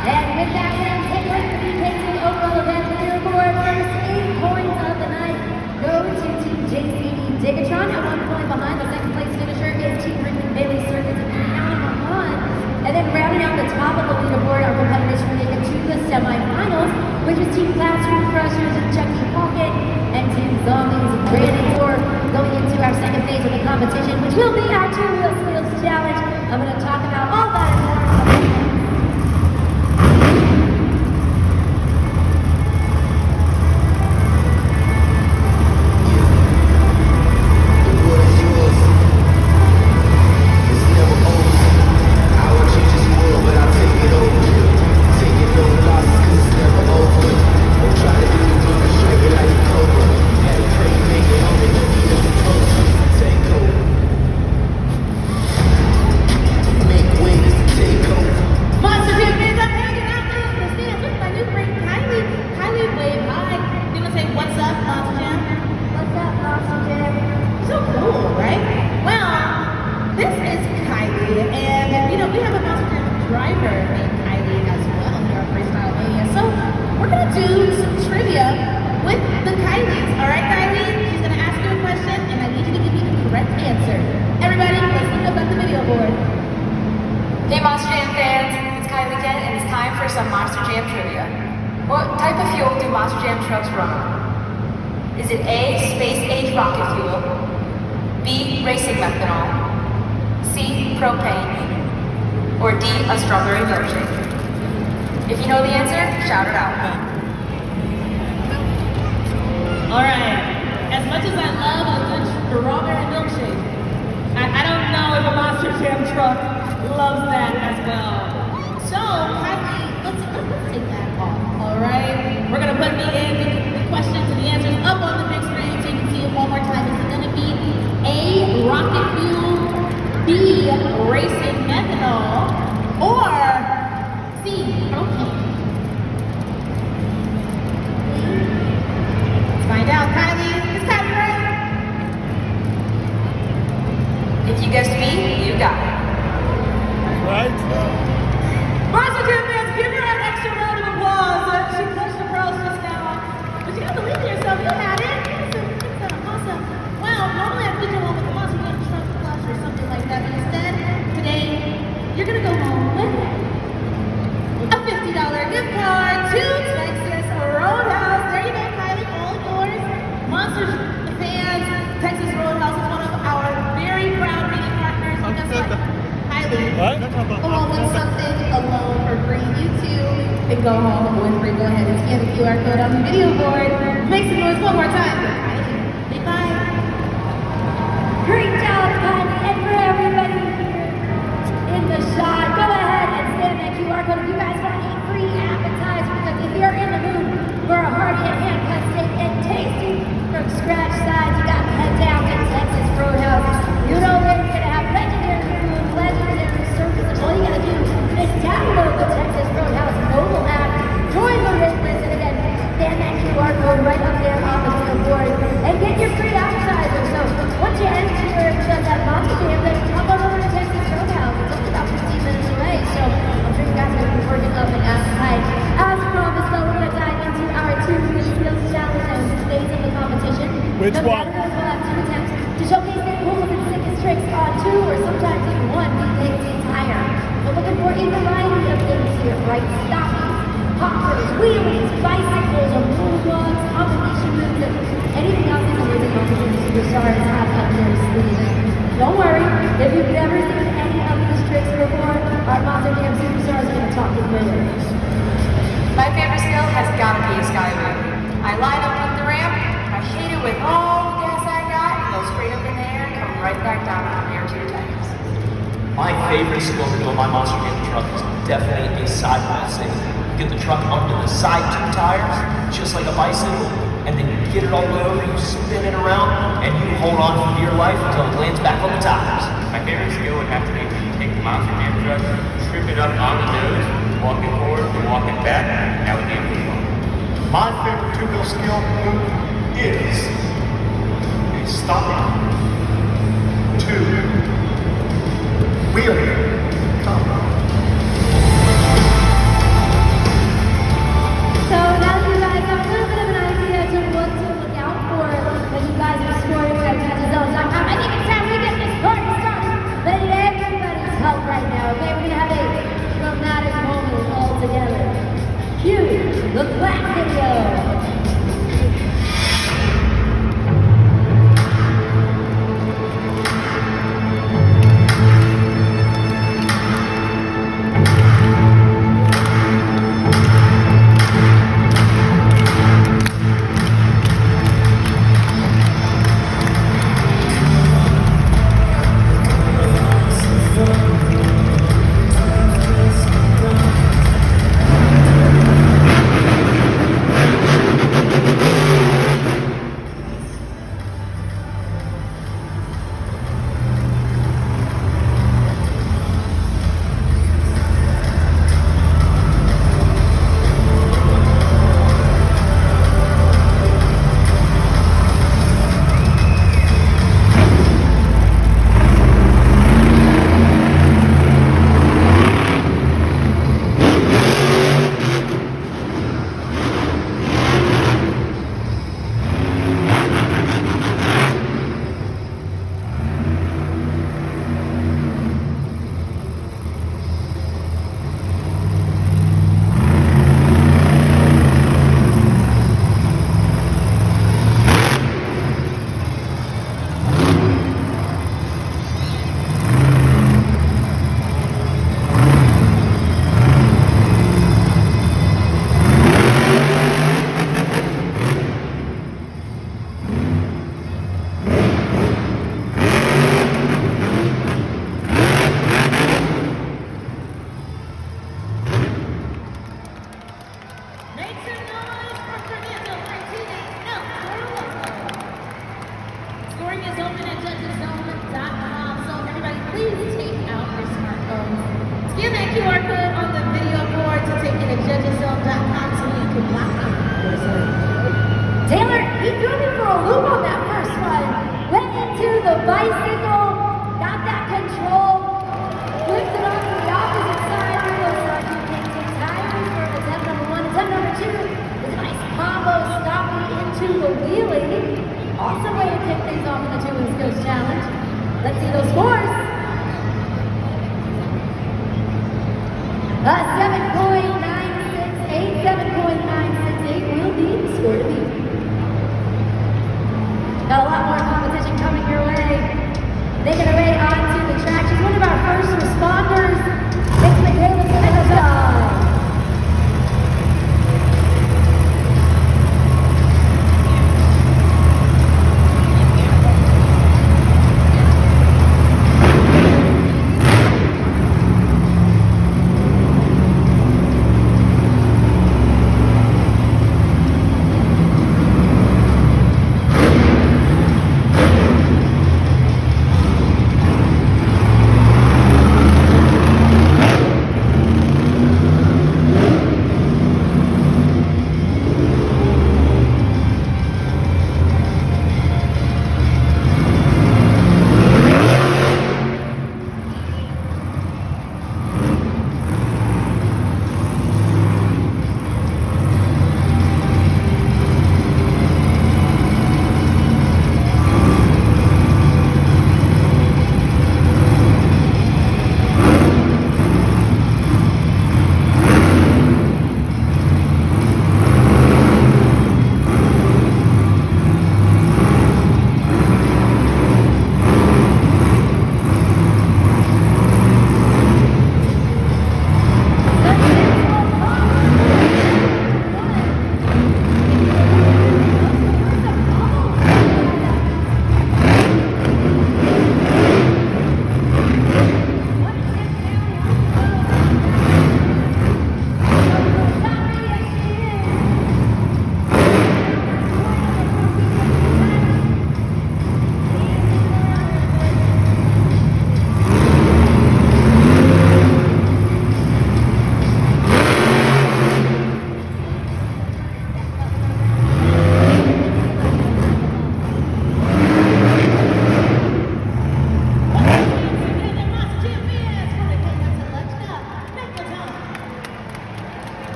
And with that win, take away the BKT overall event leaderboard. First 8 points of the night go to Team JCB Ticketron. At 1 point behind, the second place finisher is Team Ringling Bailey Circus and County. And then rounding out the top of the leaderboard, our competitors who make it to the semifinals, which is Team Classroom Crushers and Chucky Pocket and Team Zombies and Brandon Moore, going into our second phase of the competition, which will be our two-wheel skills challenge. I'm going to talk about all that and more. All right. As much as I love a good strawberry milkshake. I don't know if a Monster Jam truck loves that as well. So, Kylie, let's take that off, all right? We're gonna put the questions and the answers up on the big screen so you can see it one more time. Is it gonna be A, rocket fuel, B, racing methanol, or C, propane? Let's find out. Kylie, is Kylie right? If you guessed me, you got it. Right? Monster Jam fans, give her an extra round of applause. She pushed the pearls just now. But you have to believe in yourself. You had it. It's awesome. Wow, normally I feature one with the Monster Jam truck clutch or something like that. But instead, today, you're going to go home with a $50 gift card to Texas Roadhouse. There you go, Kylie. All yours. Monster fans, Texas Roadhouse is one of our very proud meeting partners. And guess what? Kylie, along with something alone for free. You too can go home with free. Go ahead and scan the QR code on the video board. Make some noise one more time. Say bye. Great job, Kylie, and for everybody here in the shot, go ahead and scan that QR code if you guys want to eat free appetizer, because if you're in the mood for a hearty and hand-cut steak and tasty from scratch sides, you got to head down to Texas Roadhouse. You know where you're going to have legendary food, legendary service, and all you got to do is download the Texas Roadhouse mobile app, join the wait list, and again, scan that QR code right up there on the billboard and get your free appetizer. So once you enter that Monster Jam, then come on over to Texas Roadhouse. It's only about 15 minutes away, so I'm sure you guys are going to be working up an appetite. As promised, though, we're going to dive into our two new skills challenge and stage of the competition. Which the one? competitors will have 2 attempts to showcase their coolest and sickest tricks on 2 or sometimes even 1 BKT tire. We're looking for a variety of things here, right? Stopping, hoppers, wheelies, bicycles, or moonwalks, combination moves, and anything else these amazing Monster superstars have up their sleeves. Don't worry, if you've never seen any of these tricks before, our Monster Jam superstars are going to talk you through it. My favorite skill has got to be a sky wheel. I line up with the ramp, I hit it with all the gas I got, and go straight up in the air and come right back down from there to your tires. My favorite skill to build my Monster Jam truck is definitely a side wheel save. Get the truck under the side 2 tires, just like a bicycle, and then you get it all the way over, you spin it around, and you hold on for dear life until it lands back on the tires. My favorite skill would have to be when you take the Monster Jam truck, strip it up on the nose, walk it forward, and walk it back. That would be a good one. My favorite 2-wheel skill move is a stop, 2, wheelie, come. So now that you guys have a little bit of an idea to what to look out for when you guys are scoring at TexasZone.com, I think it's time we get this party started. Let everybody's help right now, okay? We're going to have a dramatic moment all together. Cue the clap video. QR code on the video board to take you to judgeszone.com so you can watch it. Taylor, he threw me for a loop on that first one. Went into the bicycle, got that control, flipped it onto the opposite side. Looks like he picked some tires for attempt number one. Attempt number two is a nice combo stopping into the wheelie. Awesome way to kick things off in the two-wheel skills challenge. Let's see those scores. 7.968, 7.968 will be the score to beat. Got a lot more competition coming your way. Making her way onto the track. She's one of our first responders. It's Michaela Schottenstein.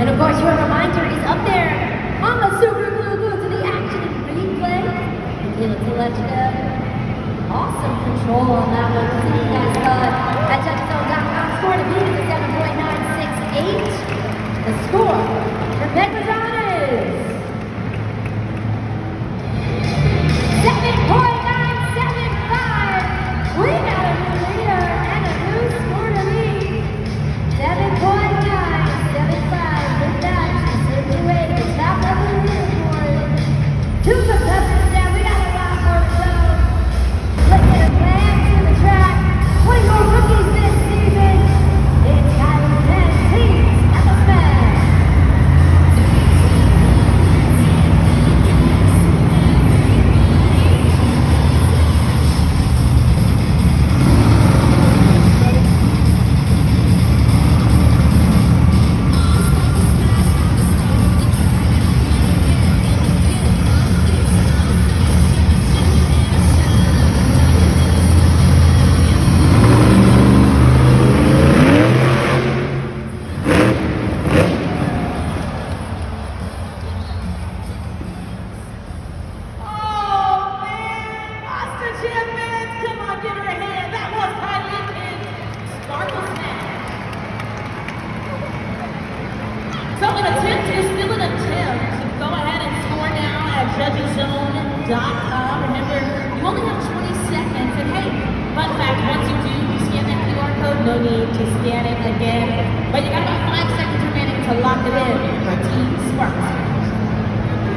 And of course, your reminder is up there on the super glue to the action and replay. Michaela Telechka. Awesome control on that one. Let's see what you guys got at judgeszone.com. Score to beat is a 7.968. The score for Petronas is 7.975. We got a new leader and a new score to beat. 7.975. With that, she's slipped away to the top of the leaderboard. Two contestants down. We got a lot more to go. Let's get a plan to the track. One of your rookies this season. It's Kylie Penn. Please, at the fence. So an attempt is still an attempt. Go ahead and score now at judgeszone.com. Remember, you only have 20 seconds. And hey, fun fact, once you do, you scan that QR code, no need to scan it again. But you got about 5 seconds remaining to lock it in for Team Sparks.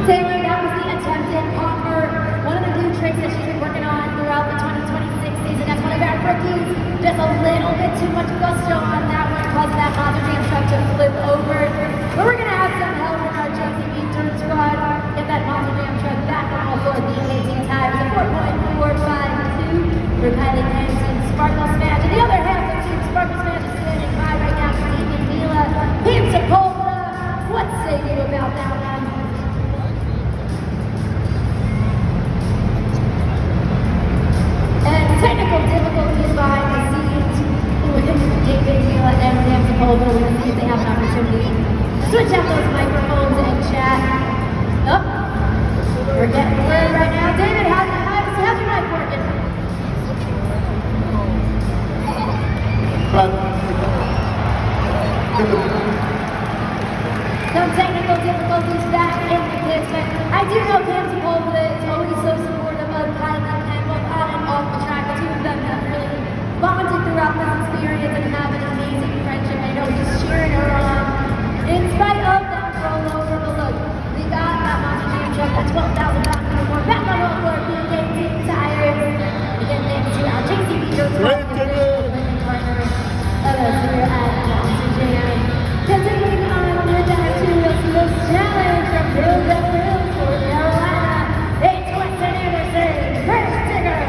Taylor, that was the attempted offer. One of the new tricks that she's been working on throughout the 2026 season. That's one of our rookies. Just a little bit too much gusto on that one, causing that Monster Jam truck to flip over. But we're going to have some up those microphones and chat. Oh, we're getting word right now. David, how's your mic working? Some technical difficulties back in the pits, but I do know Cam Sepulveda is always so supportive of Kylie and both on and off the track. The two of them have really bonded throughout this experience and have an amazing friendship. I know he's cheering her on in spite of that rollover. But look, we got that Monster Jam truck, that 12,000 pound uniform back on all floor, PK Team Tires. Again, thanks to our JCB Goes partner of us here at Monster Jam. Continuing on with our two-wheel challenge from Hillsdale Hills, North Carolina, it's Weston Anderson, first digger.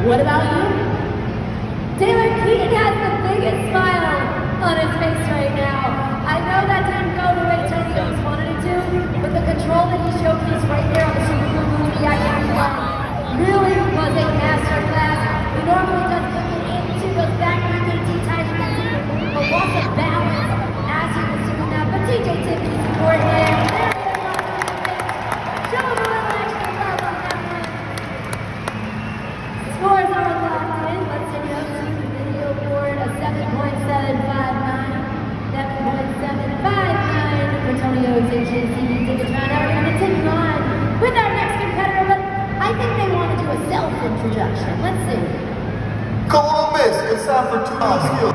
What about you? Taylor Keaton has the biggest smile on his face right now. I know that didn't go the way Tony Jones wanted it to, but the control that he showcased right there on the Super Bowl movie really was a master class. He normally does get into those back PKT type things, but lots of balance as he was doing that. But TJ Tiffany's supporting him. Show him a little extra love on that one. Scores are locked in. Let's take it up to the video board. A 7.759. 7.759 for Tony O's and JCB Ticketron. Now we're going to take on with our next competitor, but I think they want to do a self-introduction. Let's see. Come on, miss. It's time for 2 skills.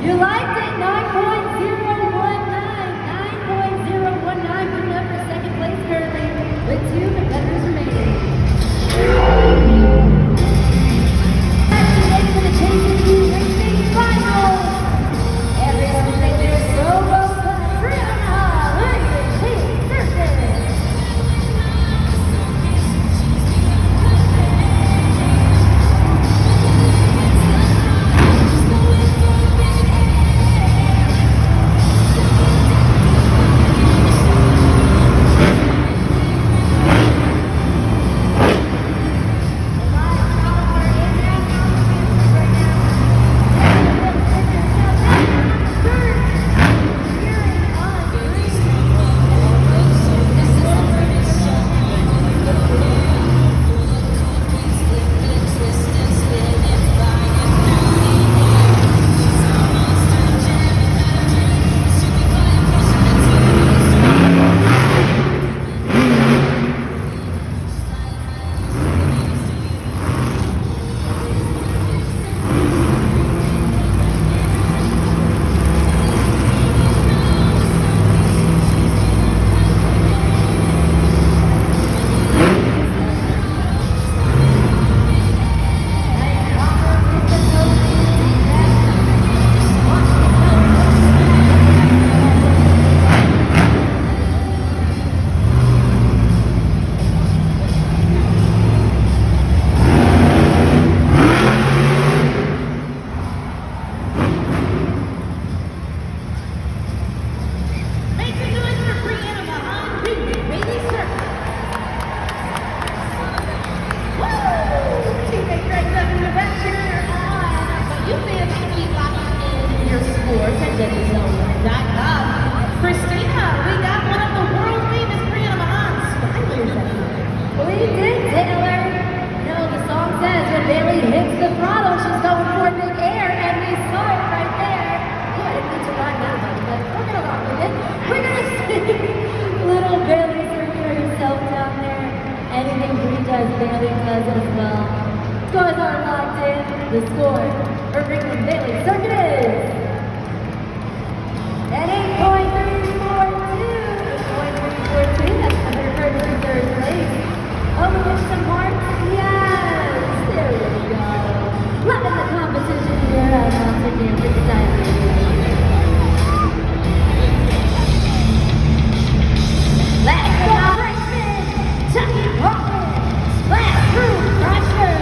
You liked it, 9.019, 9.019, good enough for second place currently, with 2 competitors remaining. Ready for the JCB Racing Finals. Everyone say their solo Brianna Williams, Thursday. The score for Ringling Bailey Circuit is at 8.342. 8.342, that's under courtesy third place. Over with some hearts, yes, there we go. Loving the competition here at Monster Jam Freestyle Radio. Let's go, Richmond! Chucky Hawkins! Splash through Crusher!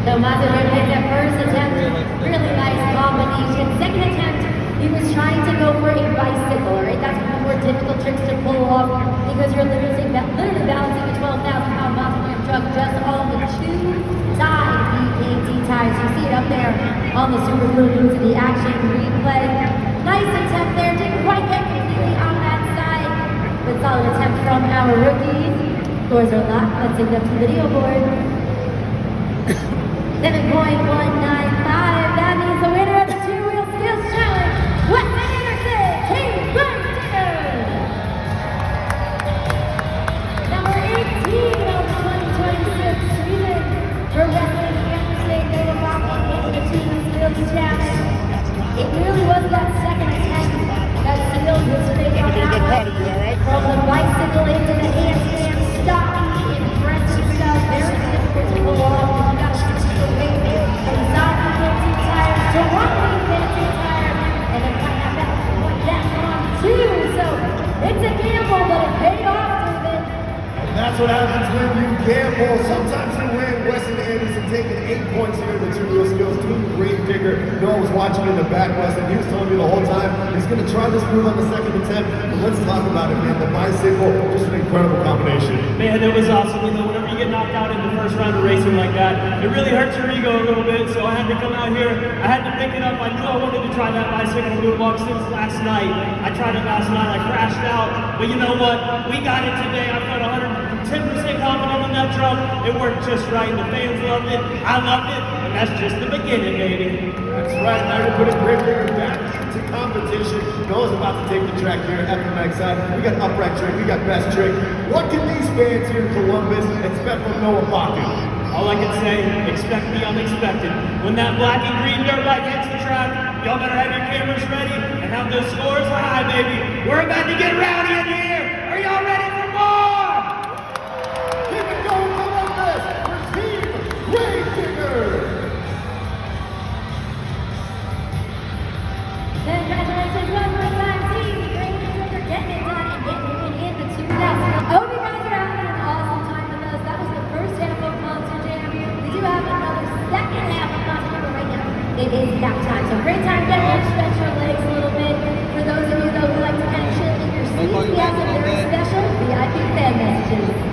So Mazda hit that first attempt, really nice combination. Second attempt, he was trying to go for a bicycle, right? That's one of the more difficult tricks to pull off because you're literally balancing a 12,000-pound Mazda Jam truck just on the two side VKT tires. You see it up there on the Super Blue Boots in the action replay. Nice attempt there, didn't quite get completely on that side, but solid attempt from our rookie. Scores are locked. Let's take them to the video board. 7.195. That means the winner of the two-wheel skills challenge, Weston Anderson, Team Burton. Number 18 of the 2026 season for Weston Anderson. They were walking into the two-wheel skills challenge. It really was that second attempt that sealed his fate on that one. From the bicycle into the handstand, stocky, impressive stuff. Very difficult to pull off. You got to from side VKT tires to one VKT tire, and then find out that's on two. So it's a gamble, but it paid off, David. And that's what happens when you gamble. Sometimes you win. Weston Anderson taking 8 points here in the two-wheel skills. Two great digger. Noah was watching in the back, Weston. He was telling me the whole time he's going to try this move on the second attempt. But let's talk about it, man. The bicycle, just an incredible combination. Man, it was awesome. You know, whenever you get knocked out in the first round of racing like that, it really hurts your ego a little bit. So I had to come out here. I had to pick it up. I knew I wanted to try that bicycle moonwalk since last night. I tried it last night. I crashed out. But you know what? We got it today. I felt 110% confident in that truck. It worked just right. The fans loved it. I loved it. And that's just the beginning, baby. That's right. Now you're putting great digger back into competition. Noah's about to take the track here at the next side. We got upright trick. We got best trick. What can these fans here in Columbus expect from Noah Baku? All I can say, expect the unexpected. When that black and green dirt bike hits the track, y'all better have your cameras ready and have those scores high, baby. We're about to get rowdy in here. Are y'all ready for more? Keep it going, Columbus, for Team Grave Digger. Congratulations one more time, Team Grave Digger, getting it done and getting it in the 2,000. I hope you guys are having an awesome time with us. That was the first half of Monster Jam. We do have another second half it is nap time. So great time to get out, stretch your legs a little bit. For those of you though who like to kind of chill in your seats, we have some very special VIP fan messages.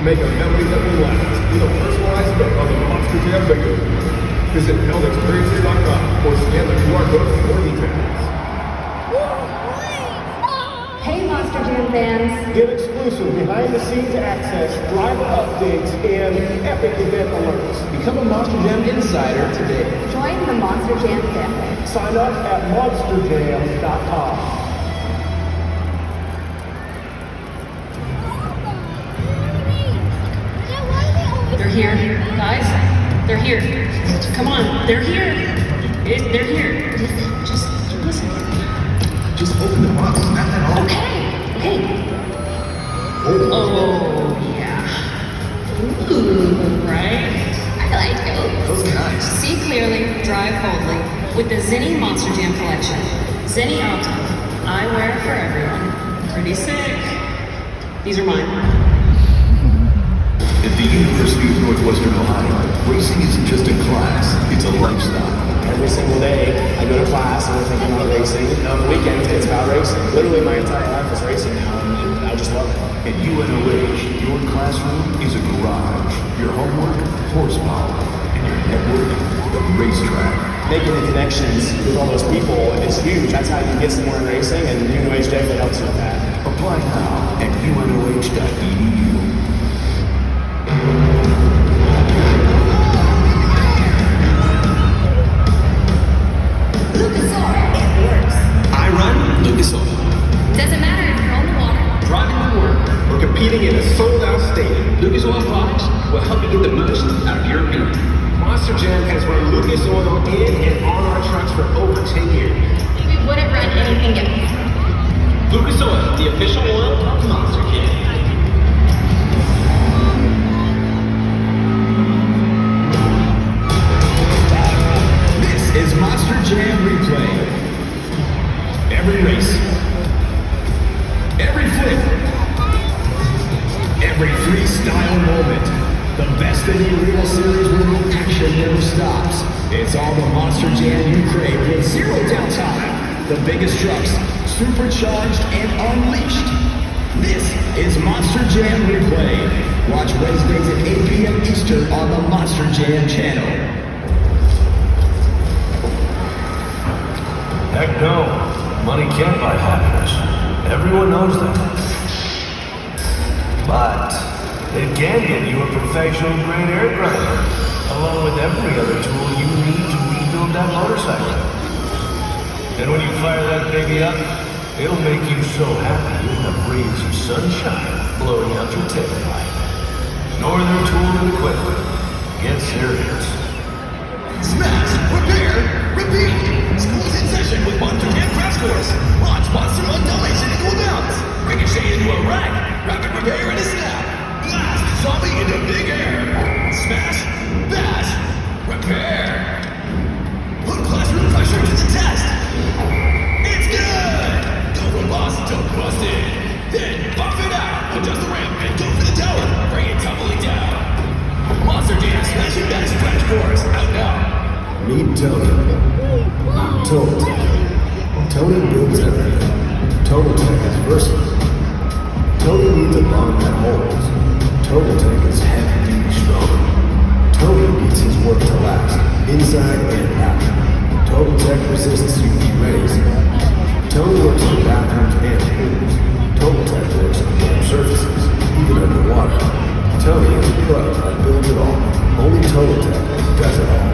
Make a memory that will last with a personalized note on the Monster Jam video. Visit meldexperiences.com or scan the QR code for more details. Hey, Monster Jam fans. Get exclusive behind-the-scenes access, driver updates, and epic event alerts. Become a Monster Jam insider today. Join the Monster Jam family. Sign up at monsterjam.com. They're here, guys. They're here. Come on, they're here. They're here. Just listen. Just open the box. Not that all. Okay. Oh, yeah. Ooh, right? I like those. Those guys. See clearly, drive boldly with the Zenny Monster Jam collection. Zenny Alto. Eyewear for everyone. Pretty sick. These are mine. At the University of Northwestern Ohio, racing isn't just a class, it's a lifestyle. Every single day, I go to class and I think about racing. And on the weekends, it's about racing. Literally, my entire life is racing now, and I just love it. At UNOH, your classroom is a garage. Your homework, horsepower. And your network, the racetrack. Making the connections with all those people is huge. That's how you get somewhere in racing, and UNOH definitely helps you with that. Apply now at unoh.edu. I run Lucas Oil. Doesn't matter if you're on the water, Driving to work, or competing in a sold-out stadium, Lucas Oil products will help you get the most out of your vehicle. Monster Jam has run Lucas Oil in and on our trucks for over 10 years. we wouldn't run anything else. Lucas Oil, the official oil of Monster Jam. This is Monster Jam Replay. Every race, every flip, every freestyle moment, the best in the Arena Series where the action never stops. It's all the Monster Jam you crave with zero downtime. The biggest trucks, supercharged and unleashed. This is Monster Jam Replay. Watch Wednesdays at 8 p.m. Eastern on the Monster Jam channel. Heck no. Money can't buy happiness. Everyone knows that. But it can get you a professional grade air grinder, along with every other tool you need to rebuild that motorcycle. And when you fire that baby up, it'll make you so happy you'll have rays of sunshine blowing out your tailpipe. Northern Tool and Equipment. Get serious. Smash, repair, repeat. School's in session with Monster Jam Crash Course. Launch Monster Annihilation into a bounce. Ricochet into a rack. Rapid repair in a snap. Blast zombie into big air. Smash, bash, repair. Put classroom pressure to the test. It's good. Go from boss to busted. Then buff it out. Adjust the ramp and go for the tower. Bring it tumbling down. Monster Jam Smash and Bash Crash Course out now. Meet Tony. Total Tech. Tony builds everything. Total Tech is versatile. Tony needs a bond that holds. Total Tech is heavy-duty strong. Tony needs his work to last, inside and out. Total Tech resists UV rays. Tony works in bathrooms and pools. Total Tech works on damp surfaces, even underwater. Tony is a pro that builds it all. Only Total Tech does it all.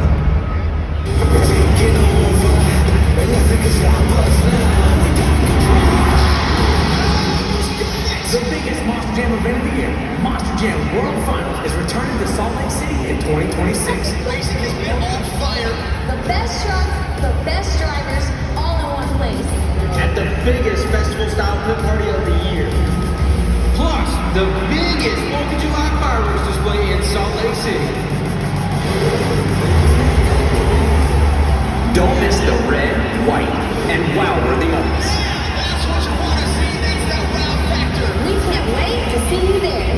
The biggest Monster Jam event of the year, Monster Jam World Finals, is returning to Salt Lake City in 2026. Racing has been on fire. The best trucks, the best drivers, all in one place. At the biggest festival-style pit party of the year. Plus, the biggest 4th of July fireworks display in Salt Lake City. Don't miss the red, white, and wow-worthy moments. That's what you want to see. That's that wow factor. We can't wait to see you there.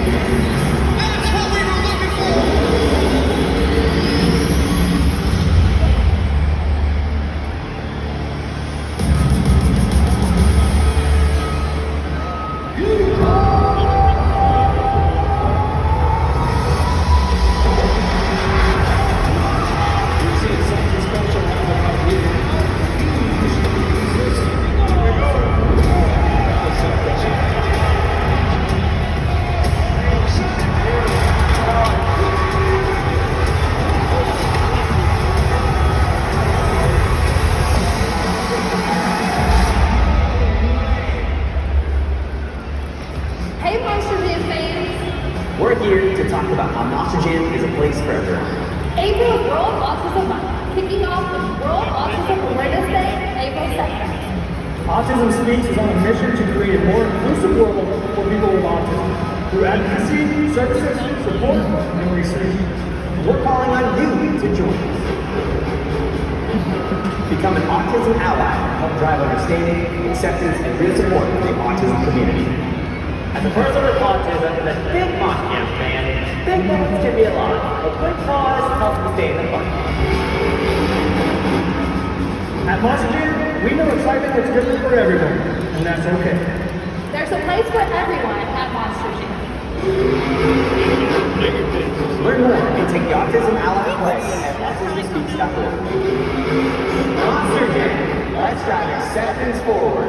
That's what we were looking for. talk about how Monster Jam is a place for everyone. April is World Autism Month, kicking off with World Autism Awareness Day, April 2nd. Autism Speaks is on a mission to create a more inclusive world for people with autism. Through advocacy, services, support, and research. We're calling on you to join us. Become an autism ally and help drive understanding, acceptance, and real support for the autism community. As a person with autism and a big Monster Jam fan, big moments can be a lot, but quick pause helps me stay in the fun. At Monster Jam, we know excitement is different for everyone, and that's okay. There's a place for everyone at Monster Jam. Learn more and take the Autism Ally class at autismspeaks.org. Monster Jam, let's drive acceptance forward.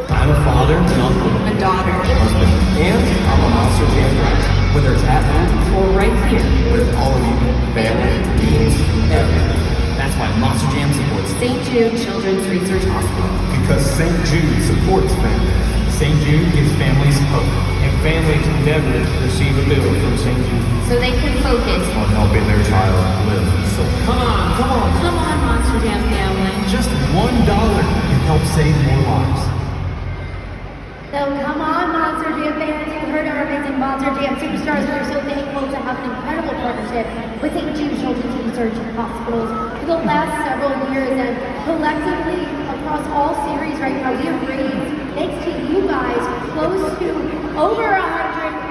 I'm a father, an uncle, A daughter. husband, and I'm a Monster Jam driver. Whether it's at home Or right here. with all of you, family, means everything. That's why Monster Jam supports St. Jude Children's Research Hospital. because St. Jude supports families. St. Jude gives families hope, and families never receive a bill from St. Jude So they can focus. on helping their child live. So come on. Come on, Monster Jam family. Just $1 can help save more lives. So come on, Monster Jam fans, you've heard our amazing Monster Jam superstars. We're so thankful to have an incredible partnership with St. Jude Children's Research Hospitals for the last several years, and collectively across all series right now, we have raised, thanks to you guys, close to over $100,000.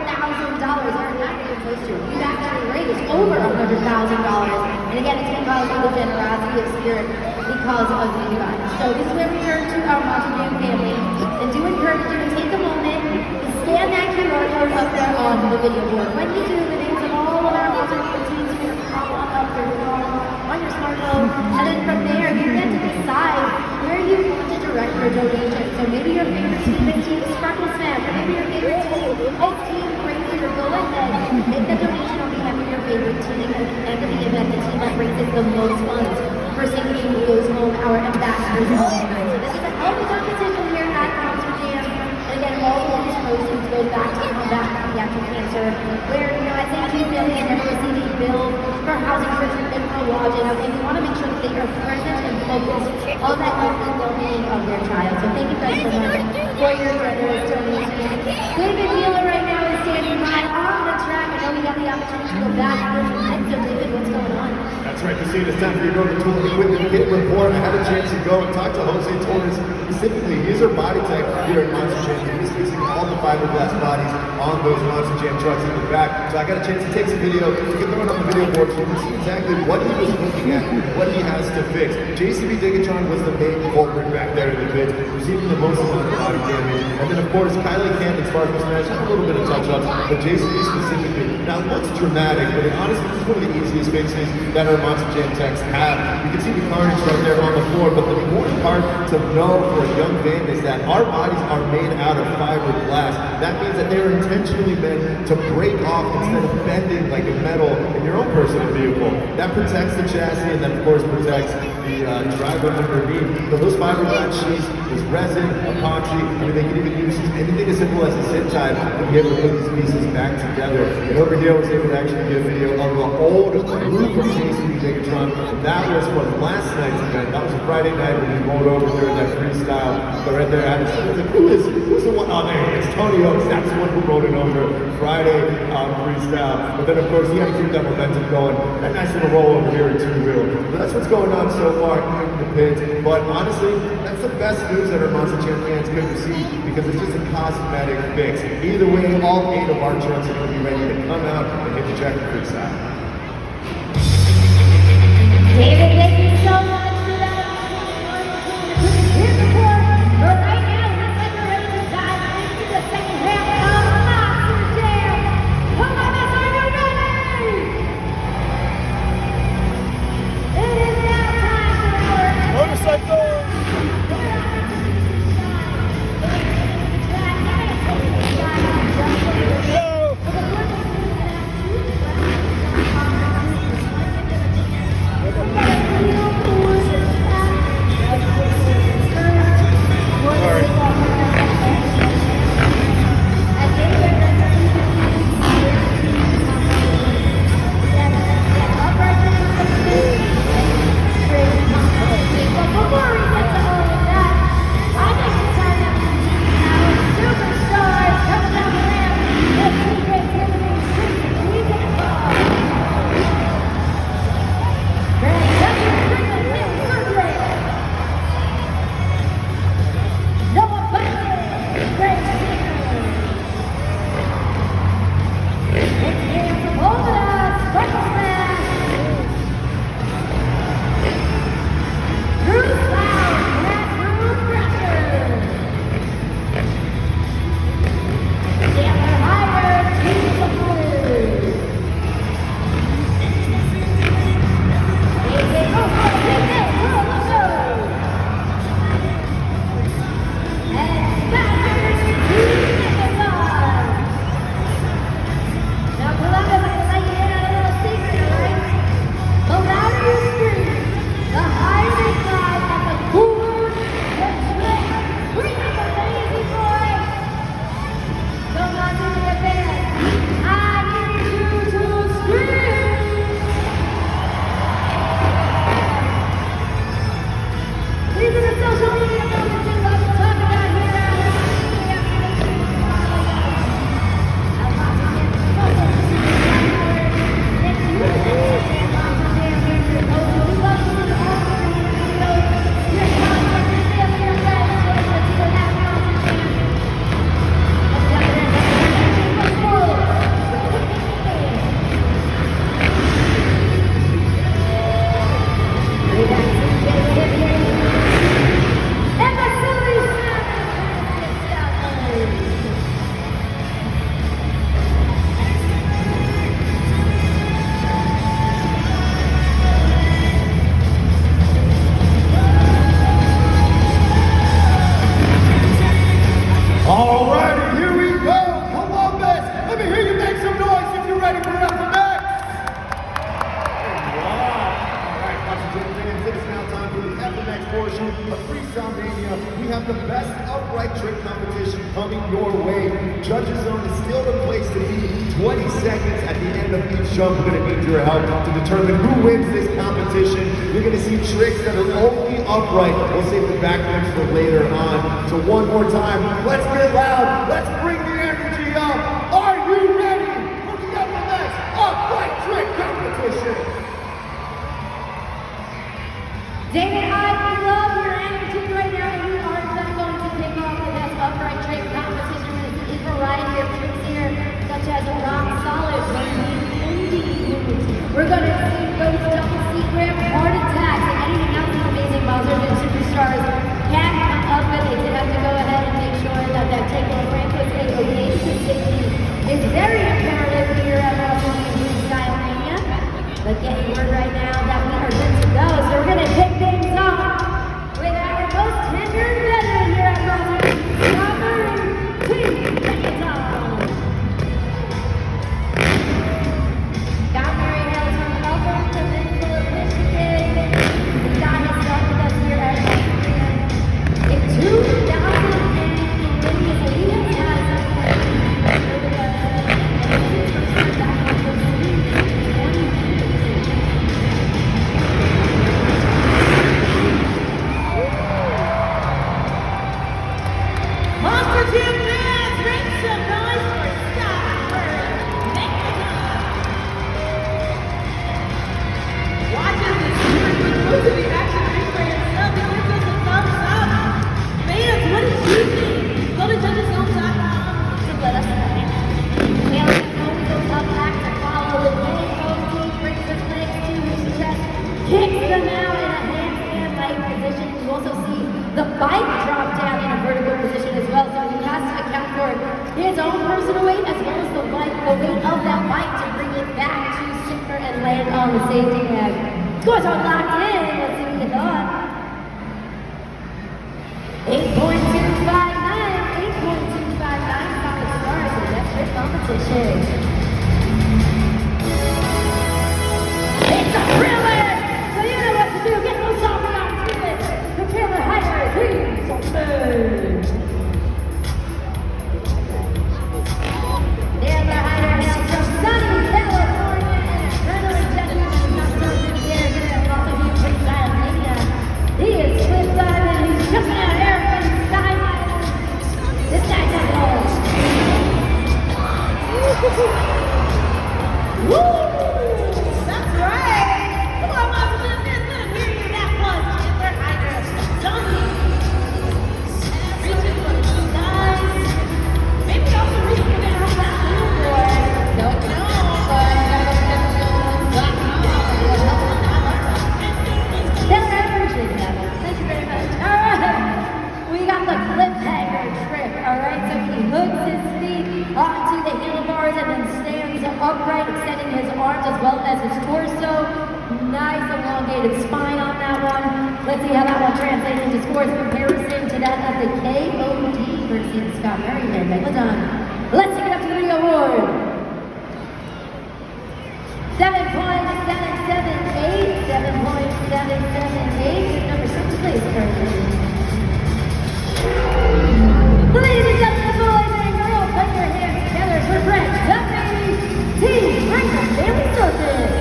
Or not even close to. We've actually raised over $100,000, and again, it's because of the generosity of spirit because of you guys. So this is where we turn to our Monster Jam family, and do encourage you to take a moment to scan that QR code up there on the video board. When you do, the names of all of our Monster Jam teams are going to pop on up there on your smartphone, and then from there, you get to decide where you want to direct your donation. So maybe your favorite team is Team Sparkle Smash, or maybe your favorite team is Team Crazy, or go ahead, make that donation on behalf of your favorite team, and at the end of the event, the team that raises the most funds for St. Jude goes home, our ambassadors all tonight. So this is a healthy competition here at Monster Jam, and again, all of these proceeds go back to combat pediatric cancer, where, at St. Jude, families never receive a bill for housing, for treatment, for lodging, and we want to make sure that they are present and focused on that health and well-being of their child. So thank you guys so much for your generous donation. David Wheeler right now is standing by on the track. I know we got the opportunity to go back and so David, what's going on? That's right, Christine. It's time for you to go to the tool equipment pit report. I had a chance to go and talk to Jose Torres specifically. He's our body tech here at Monster Jam. He's fixing all the fiberglass bodies on those Monster Jam trucks in the back. So I got a chance to take some video. We can throw it on the video board so you can see exactly what he was looking at, what he has to fix. JCB Digatron was the main culprit back there in the pit, receiving the most amount of body damage. And then, of course, Kylie Camp and Sparkle Smash had a little bit of touch-ups, but JCB specifically. Now, it looks dramatic, but honestly, this is one of the easiest fixes that our Monster Jam techs have. You can see the carnage right there on the floor, but the important part to know for a young fan is that our bodies are made out of fiberglass. That means that they are intentionally meant to break off instead of bending like a metal in your own personal vehicle. That protects the chassis, and that, of course, protects the driver underneath. So those fiberglass sheets, this resin, epoxy, I mean, they can even use anything as simple as a zip tie to be able to put these pieces back together. And over here, I was able to actually get a video of the old group from JCB Digatron. That was from last night's event. That was a Friday night when we rolled over during that freestyle. So right there, I was like, who's the one on there? It's Tony Oaks. That's the one who rode it over Friday freestyle. But then, of course, he had to keep that momentum going. That nice little roll over here in two-wheel. But that's what's going on so far in the pits. But honestly, that's the best news that our Monster Jam fans could receive because it's just a cosmetic fix. Either way, all 8 of our trucks are going to be ready to come out and hit the track for freestyle. David, thank you so much for that. Here's the board. But right now, it looks like we're ready to dive into the second half of Monster Jam. Come on, guys, are you ready? It is now time for our motorcycle. the best upright trick competition coming your way. Judges Zone is still the place to be. 20 seconds at the end of each jump. We're going to need your help to determine who wins this competition. You're going to see tricks that are only upright. We'll save the backflips for later on. So one more time, let's get loud. Let's bring the energy up. Are you ready for the next upright trick competition? David, I love your energy right now, and we are just going to kick off the best upright trick competition with a variety of tricks here, such as a rock solid, indie moves. We're going to see those double secret heart attacks and anything else these amazing Monster Jam superstars can come up with. They did have to go ahead and make sure that that takeover ramp was okay, because safety is very imperative here at Monster Jam Freestyle Mania. But getting word right now that we are good to go, so we're going to kick things off with our most tenured veteran here at Monster Jam, Team Reggaeton. Got Mary Hales from Elkhorn to Linfield, Michigan. He got his stuff with us here at Monster Jam in 2000, and he has Monster Jam fans, make some noise for Reggaeton. Watching this exclusive to the action replay itself, it gives us a thumbs up. Fans, what did you think? Go to judgesZone.com to let us know. Well, those up back to follow the KOT brings the legs to his chest, kicks them out in a handstand leg position. You also see the bike drop down in a vertical position as well, so he has to account for his own personal weight as well as the weight of that bike to bring it back to center and land on the safety net. Scores are locked in. Let's see what you thought. 8.259, 8.259, solid stars in that trick competition. It's a thriller! So you know what to do. Get those soft rounds to it. The killer hider, Team Schottenstein. There the hider hails from sunny California, and adrenaline gentleman is not doing here at Monster Jam Freestyle Mania. He is split diving, he's jumping out airplanes, skydiving. This guy's got it all. Woo! That's right! Come on, Monster Jam fans, let him hear you that was Chandler Hyder. Zombie. Reaching for the skies. Maybe also reaching for that billboard. Don't know, but I gotta Thank you very much. Alright, we got the cliffhanger trick. Alright, so he hooks his feet onto the handlebars and then stands upright, extending his arms as well as his torso. Nice elongated spine on that one. Let's see how that one translates into scores comparison to that of the KOD versus Scott Merriman. Megalodon. Let's take it up to the video award. 7.778, 7.778. Number 6 place currently. Ladies and gentlemen, boys and girls, put your hands together for Brett, Duffy, Team Franklin Daily Circus.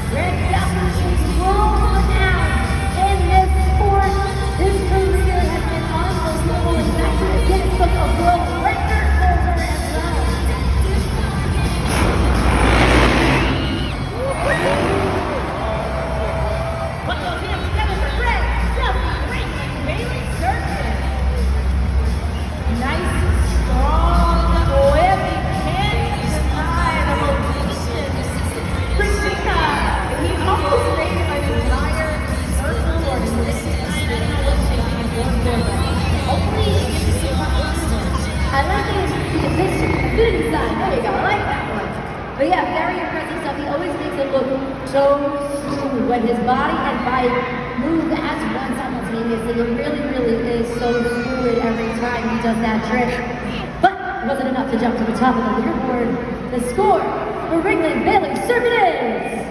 Brett Duffy is world-renowned in this sport. His career has been unbelievable. In fact, he has Guinness Book of World Record holder as well. Put those hands together for Brett, Duffy, Franklin Daily Circus. Nice, strong whip. He can't deny the location. Christina, he almost made an entire circle or distance. I don't know what shaping is going for, but hopefully it gets to I like it. Good design. There you go. I like that one. But yeah, very impressive stuff. He always makes it look so smooth when his body and bike move as one simultaneously. It really, really is so fluid every time he does that trick. But it wasn't enough to jump to the top of the leaderboard. The score for Ringling Bailey Circuit is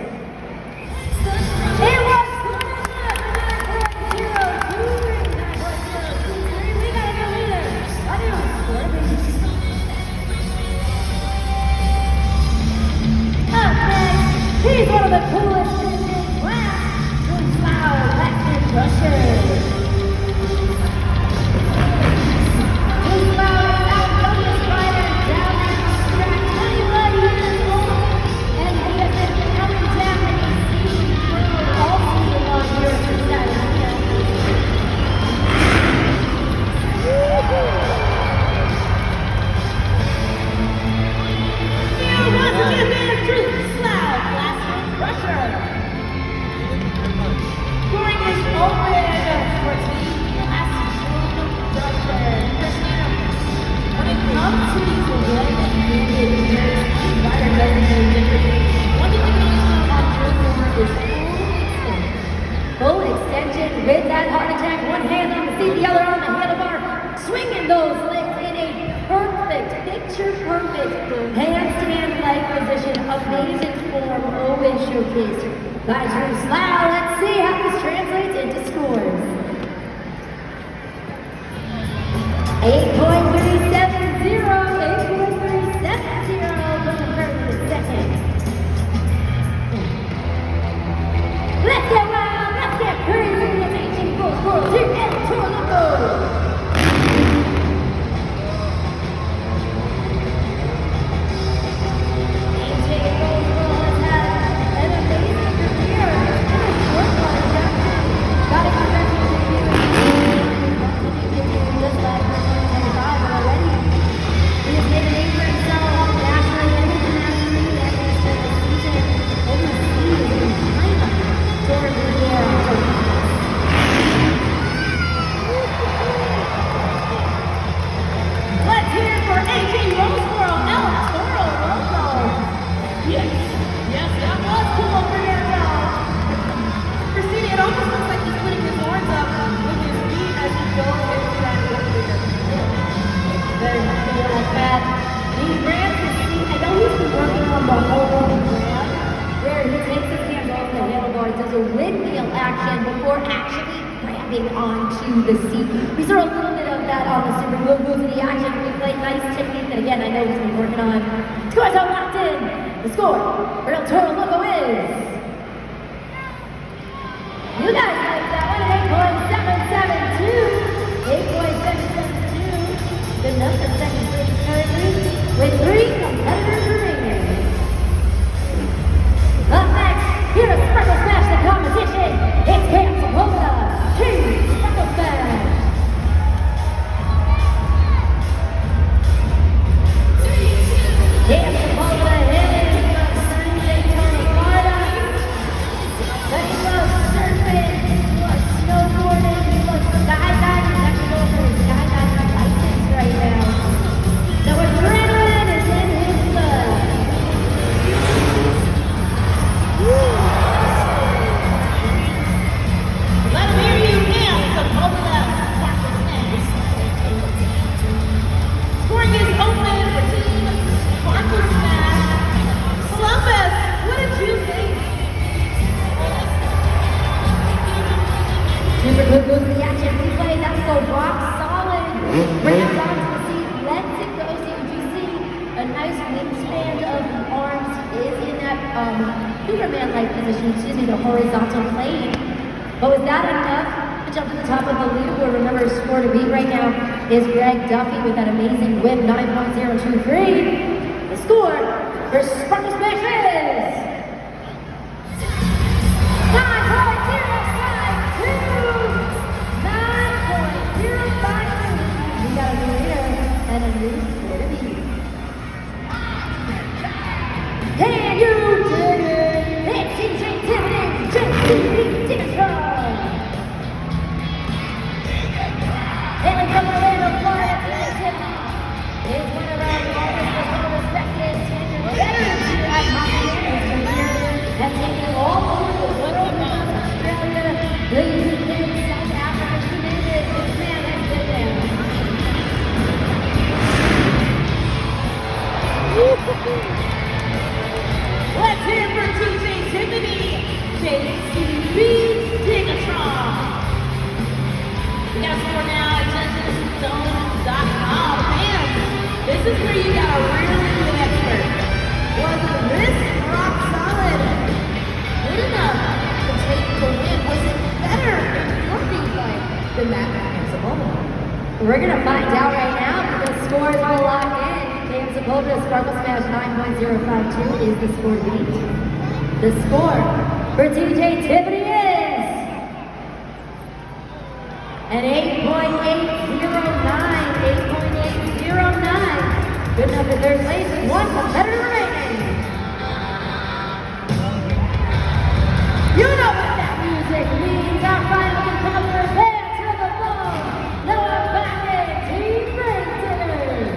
picture perfect handstand leg position, amazing form, always showcased by Drew Slough. Let's see how this translates into scores. 8.370, 8.370 from the first to the second. Let's get wild, let's get crazy, it's 18 Gold World Team El Toro Loco. Onto the seat. We saw a little bit of that on the super move to the action. We played nice technique that again I know he's been working on. Scores are locked in. The score for El Toro Loco is. You guys like that one at 8.772. 8.772. Good enough for second place currently with 3 competitors remaining. Up next, here to Sparkle Smash the competition. It's Cam Sepulveda. Sparkle Smash! Cam Sepulveda hailing from Daytona, Florida. But he loves surfing, he loves snowboarding, he loves skydiving. He's actually going for his skydiving license right now. So adrenaline is in his blood. Let him hear you, Cam Sepulveda. Scoring is open for Team Sparkle Smash. Columbus, what did you think? Super good goes to the action replay. That's go rock solid. Bring it down to the seat. Lets it go. So you see a nice wingspan of the arms is in that Superman-like position. Excuse me, the horizontal plane. But was that enough to jump to the top of the leaderboard? Remember, his score to beat right now is Greg Duffy with that amazing whip, 9.023. The score for Sparkle Smash is 9.052. 9.052. We got a new leader and a new score to beat. Can you dig it? It's TJ Tiffany, JCB Digitron. Hailing from Orlando, Florida, is one of our longest and well-respected veterans here at Monster Jam. His career has taken all over the world, Australia, the UK, South Africa, you name it. This man has been there. Let's hear it for TJ Tiffany, JCB Digitron. We got a score now at JudgesZone.com. Man, this is where you got a really good expert. Was this rock solid good enough to take the win? Was it better in your viewpoint than that Cam Sepulveda? We're going to find out right now because scores are locked in. Cam Sepulveda Sparkle Smash 9.052 is the score beat. The score for TJ Tiffany is an 8.809. 8.809. Good enough for third place with 1 competitor remaining. You know what that music means. Our final competitor back to the phone. Noah Backman, Team Breakthrough.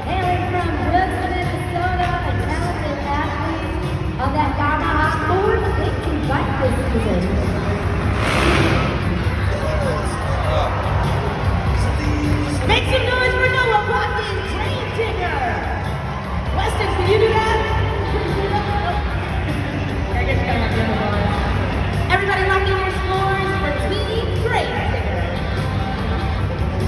Hailing from Wilson, Minnesota, a talented athlete on that Yamaha Ford 50 bike this season. Make some noise for Noah.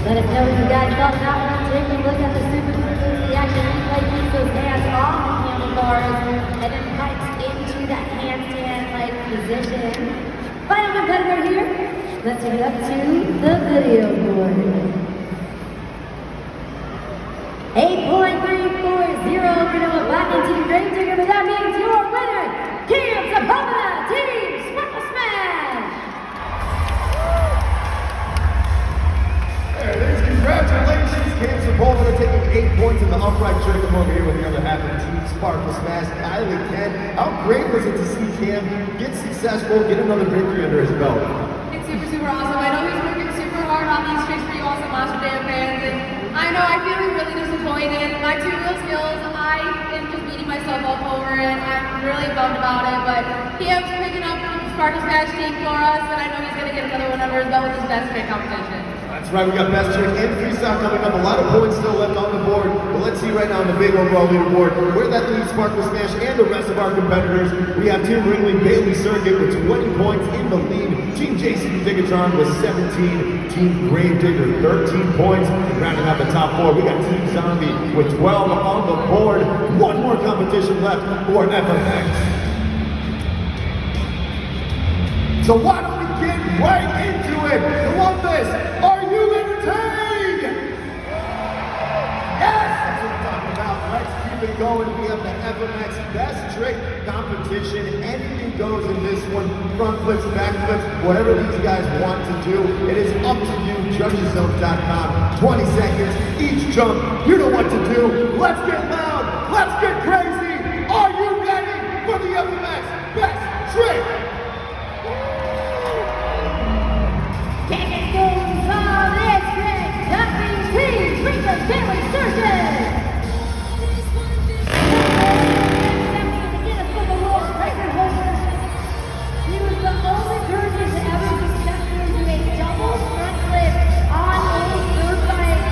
Let us know what you guys thought of that one. Take a look at the super the action replay. Keeps those hands off the handlebars and then pipes into that handstand-like position. Final competitor here. Let's take it up to the video board. 8.340 for back into the grave digger, but that means your winner, Team Zapata, Team Sparkle Smash! There it is. Congratulations, Cam Sepulveda taking 8 points in the upright jerk. I'm over here with the other half of the Team Sparkle Smash, Kylie Ken. How great was it to see Cam get successful, get another victory under his belt? It's super, super awesome. I know he's working super hard on these tricks for you awesome Monster Jam fans. And I know I feel really disappointed. My two-wheel skills, I am just beating myself up over it. I'm really bummed about it, but Cam's picking up the Sparkle Smash team for us, and I know he's going to get another one under his belt with his best trick competition. That's right, we got best trick and freestyle coming up. A lot of points still left on the board, but let's see right now on the big overall leaderboard where that leads Sparkle Smash and the rest of our competitors. We have Team Ringling Bailey Circuit with 20 points in the lead. Team JCB Digatron with 17. Team Grave Digger 13 points. And rounding out the top four, we got Team Zombie with 12 on the board. One more competition left for FMX. So why don't we get right into it? Columbus, are you entertained? Yes, that's what I'm talking about. Let's keep it going. We have the FMX Best Trick Competition. Anything goes in this one. Front flips, back flips, whatever these guys want to do. It is up to you. Judgeszone.com. 20 seconds each jump. You know what to do. Let's get loud. Let's get crazy. Are you ready for the FMX Best Trick? Kicking things on this trick, nothing team, Frequent Family Surgeon! He was the only person to ever successfully do a double front flip on a dirt bike.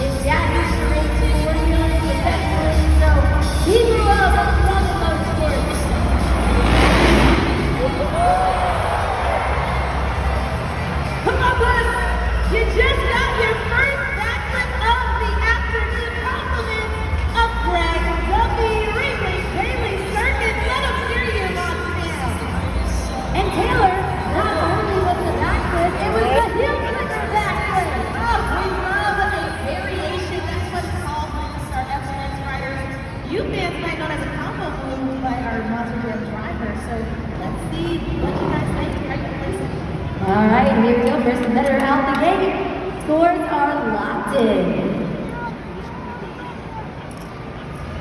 His dad used to race 4 wheelers successfully, so he grew up loving motorsports. Columbus, you just got your first backflip of the afternoon. Compliments of Greg Duffy, Ringling Bailey Circuit. Let him hear you, Monster. And Taylor, not only was the backflip, it was the heel flipper backflip. Oh, we love a variation. That's what it's called amongst our FMX riders. You fans might know it as a combo move by our Monster Jam driver. So let's see what you guys think. Are you listening? All right, here we go. First competitor out the gate. Scores are locked in.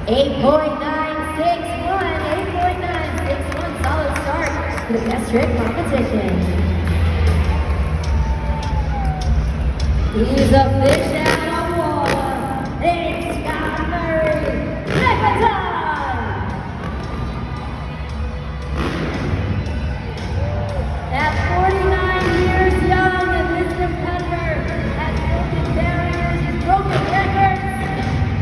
8.961. 8.961. Solid start to the best trick competition. He's a fish out of water. It's Scott Murray. Megaton! At 49 years young, this competitor has broken barriers, he's broken records,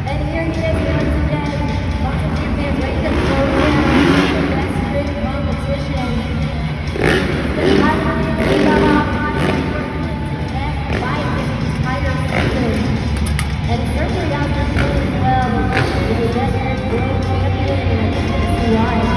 and here he is once again. Monster Jam fans ready to throw down the best trick competition. The title is about entire season, and certainly out this as well. He's the best trick world champion, and I think that's why.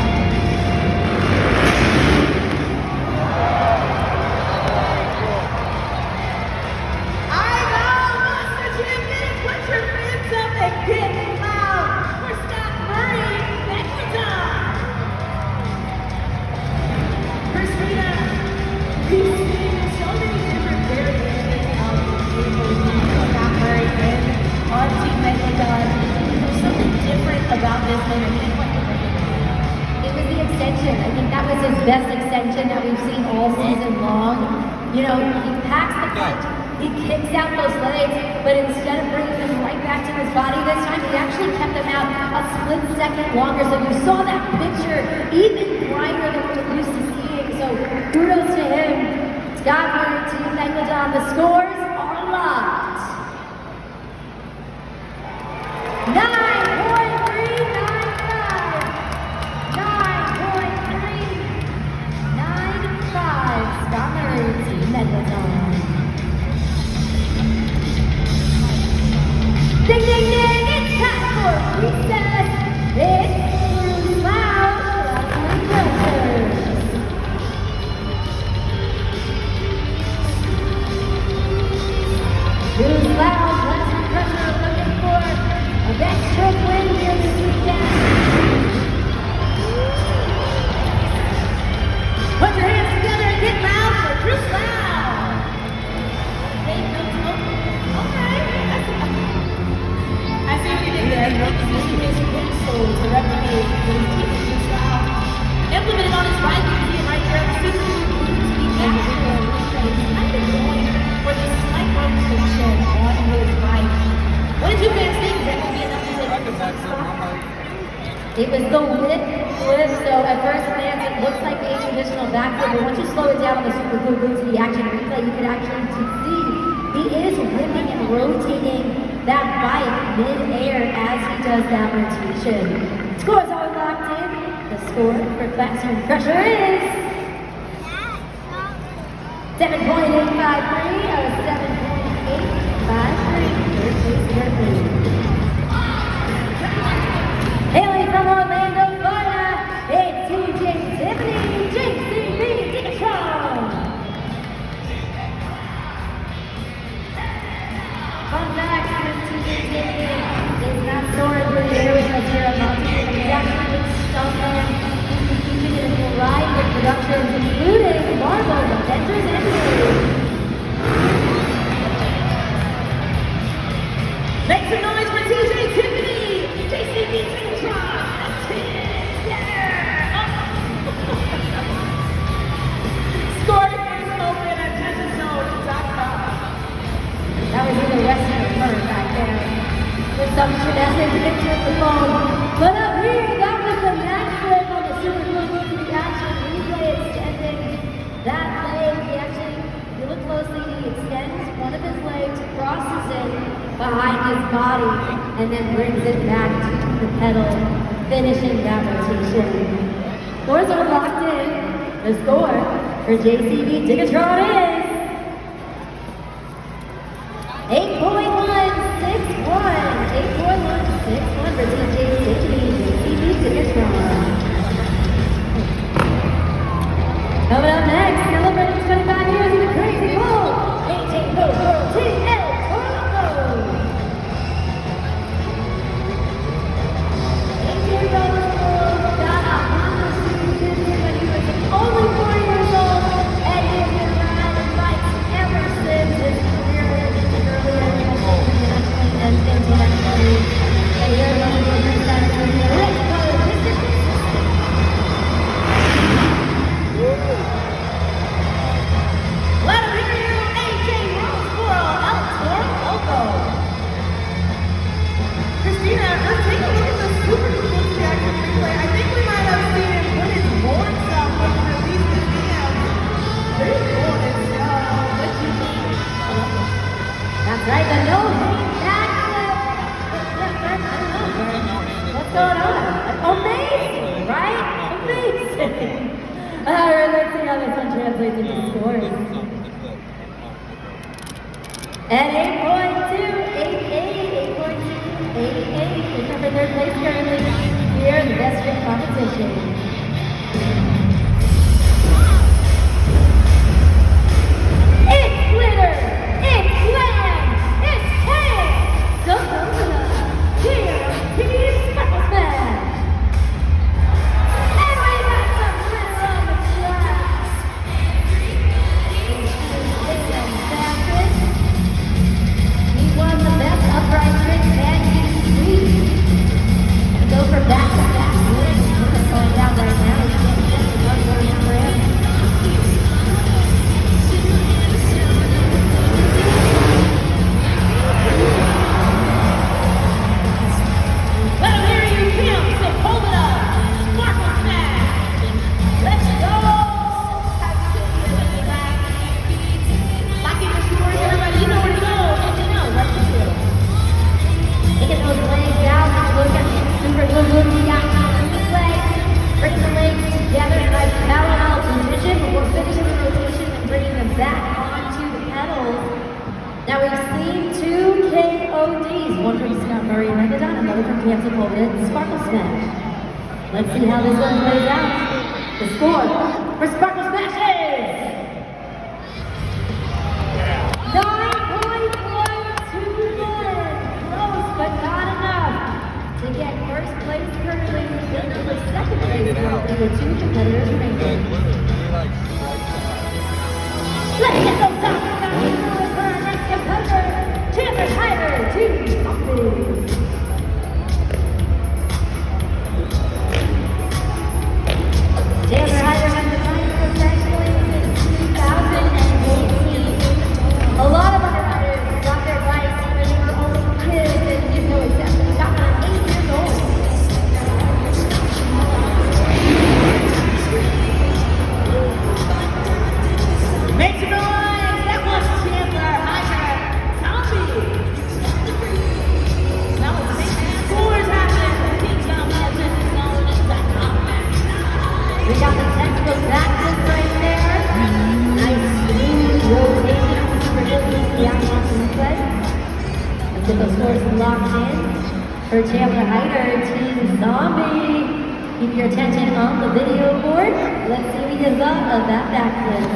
About this entertainment. It was the extension. I think that was his best extension that we've seen all season long. You know, he packs the punch, he kicks out those legs, but instead of bringing them right back to his body this time, he actually kept them out a split second longer. So you saw that picture even brighter than we're used to seeing. So kudos to him. Scott Murray, Team Megalodon. The scores are locked. 9.395. Scott Murray, Team Megalodon. It was the whip flip, so at first glance it looks like a traditional backflip, but once you slow it down on the Super Cool Boots the action replay, you can actually see he is whipping and rotating that bike mid-air as he does that rotation. Scores are locked in. The score for Classroom Crusher is 7.853 out of 7.853. Third place European. Hailing from Orlando, Florida, it's TJ Tiffany, JCB Digatron. Fun fact, TJ Tiffany is not soaring through the air with us here at Mountain. He's actually been stumbling. He's keeping it in a variety of productions, including Marvel's Avengers Endgame. Make some noise for TJ Tiffany, JCB Digatron. Scored is open at TensionZone.com. That was in the Western part back there. There's some shenanigans picture of the phone. But up here, that was the match flip on the Super Cool Boots. The action replay extending that leg. He actually, if you look closely, he extends one of his legs, crosses it behind his body, and then brings it back to the pedal, finishing that rotation. Scores are locked in. The score for JCB Digatron is 8.161. 8.161 for JCB Digatron. Coming up next, celebrating 25 years of the Crazy Bull, 18 Gold World TL Toronto. 18 Gold World got a Honda Super when he was only 4 years old, and he's been riding bikes ever since his career ended earlier and internationally. And here's one of the first times for the Red Color District. Let him hear you, AJ Roseboro, El Toro Loco. Christina, let's take a look at the Super Cool Boots reaction replay. I think we might have seen him put his horns up when he released his hands. Very cool. It's what you need. That's right, the no-hang backflip. I don't know, what's going on? Amazing, right? Amazing. Alright, let's see how this one translates into scores. At 8.288, 8.288, we cover third place currently here in the best trick competition. It's glitter! It's glam! It's chaos! So here, Team Sparkle Smash! And we got some glitter on the track! He won the best upright trick and he's sweet. And go for back-to-back wins. We're going down right now. He's getting just one going for him. Let him hear you, Kim, so hold it up. Sparkle Smash. Let's go. Locking your scores, everybody. You know where to go. You know what to do. Taking those legs down. Look at the Super Cool Boots. We got the legs. Bring the legs together in a nice parallel position before finishing the rotation and bringing them back onto the pedals. Now we've seen two KODs, one from Scott Murray Megadon, another from Kansas Colvin Sparkle Smash. Let's see how this one plays out. The score for Sparkle Smash is 9.121. Close, but not enough to get first place currently into the second place currently with two competitors remaining. Let's get those top for our next competitor, Chandler Hyder, Team Company. Chandler Hyder has the 9th locked in. For Chandler Hyder, Team Zombie. Keep your attention on the video board. Let's see what he does of that backflip.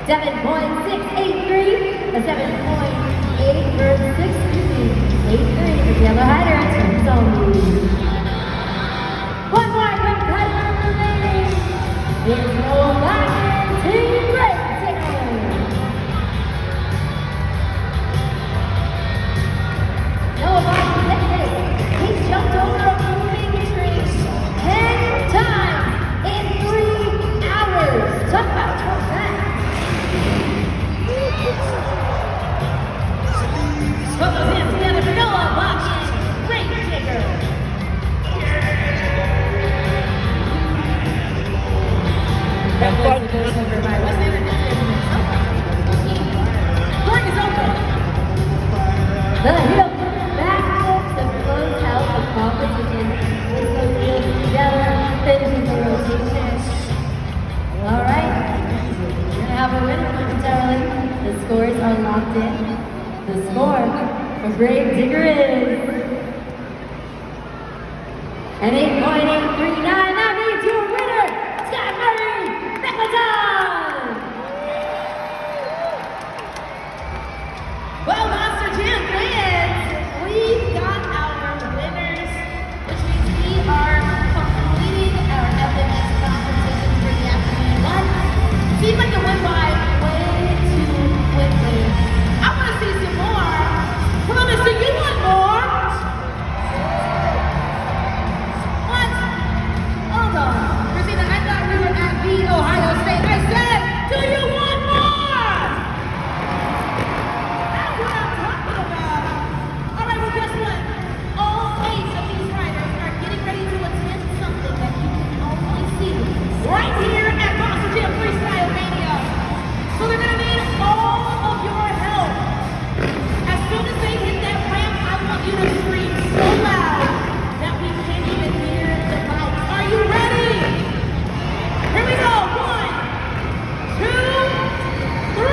7.683, a 7.8 for 83 for Chandler Hyder, Team Zombie. One more competitor remaining. It's no Lion Team Racing. Noah Biden did this. He's jumped over a moving tree 10 times in 3 hours. Talk about that. Put those hands together for Noah Biden, Great Digger. That goes over by what's the other Court is open. The heel backflips to close out the competition. With those heels together, finishing the rotation. All right, we're gonna have a winner momentarily. The scores are locked in. The score for Great Digger is an 8.839. That means your winner, Scott Murray, Nicholson! Well, Monster Jam fans, we've got our winners, which means we are completing our FMS competition for the afternoon. But seems like it went by way too quickly. I want to see some more. Promise, do you want more? What? Hold on. Christina, I thought we were at the Ohio State. I said, do you want more? That's what I'm talking about. All right, well, guess what? All 8 of these riders are getting ready to attend something that you can only see right here at Monster Jam Freestyle Mania. So they're going to need all of your help. As soon as they hit that ramp, I want you to scream so loud that we can't even hear the bikes. Are you ready? Here we go. 1, 2, 3.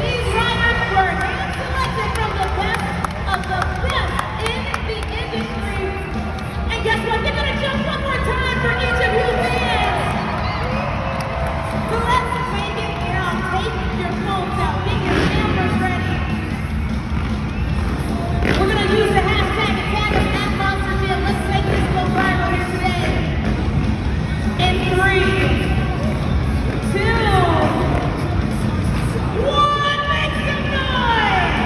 These riders were hand-selected from the best of the best in the industry. And guess what? They're going to jump one more time for each of you fans. So let's make it count. Take your phones out. Get your cameras ready. We're going to use the hashtag and tag us at Monster Jam. Let's make this go viral here today. In 3, 2, 1, make some noise!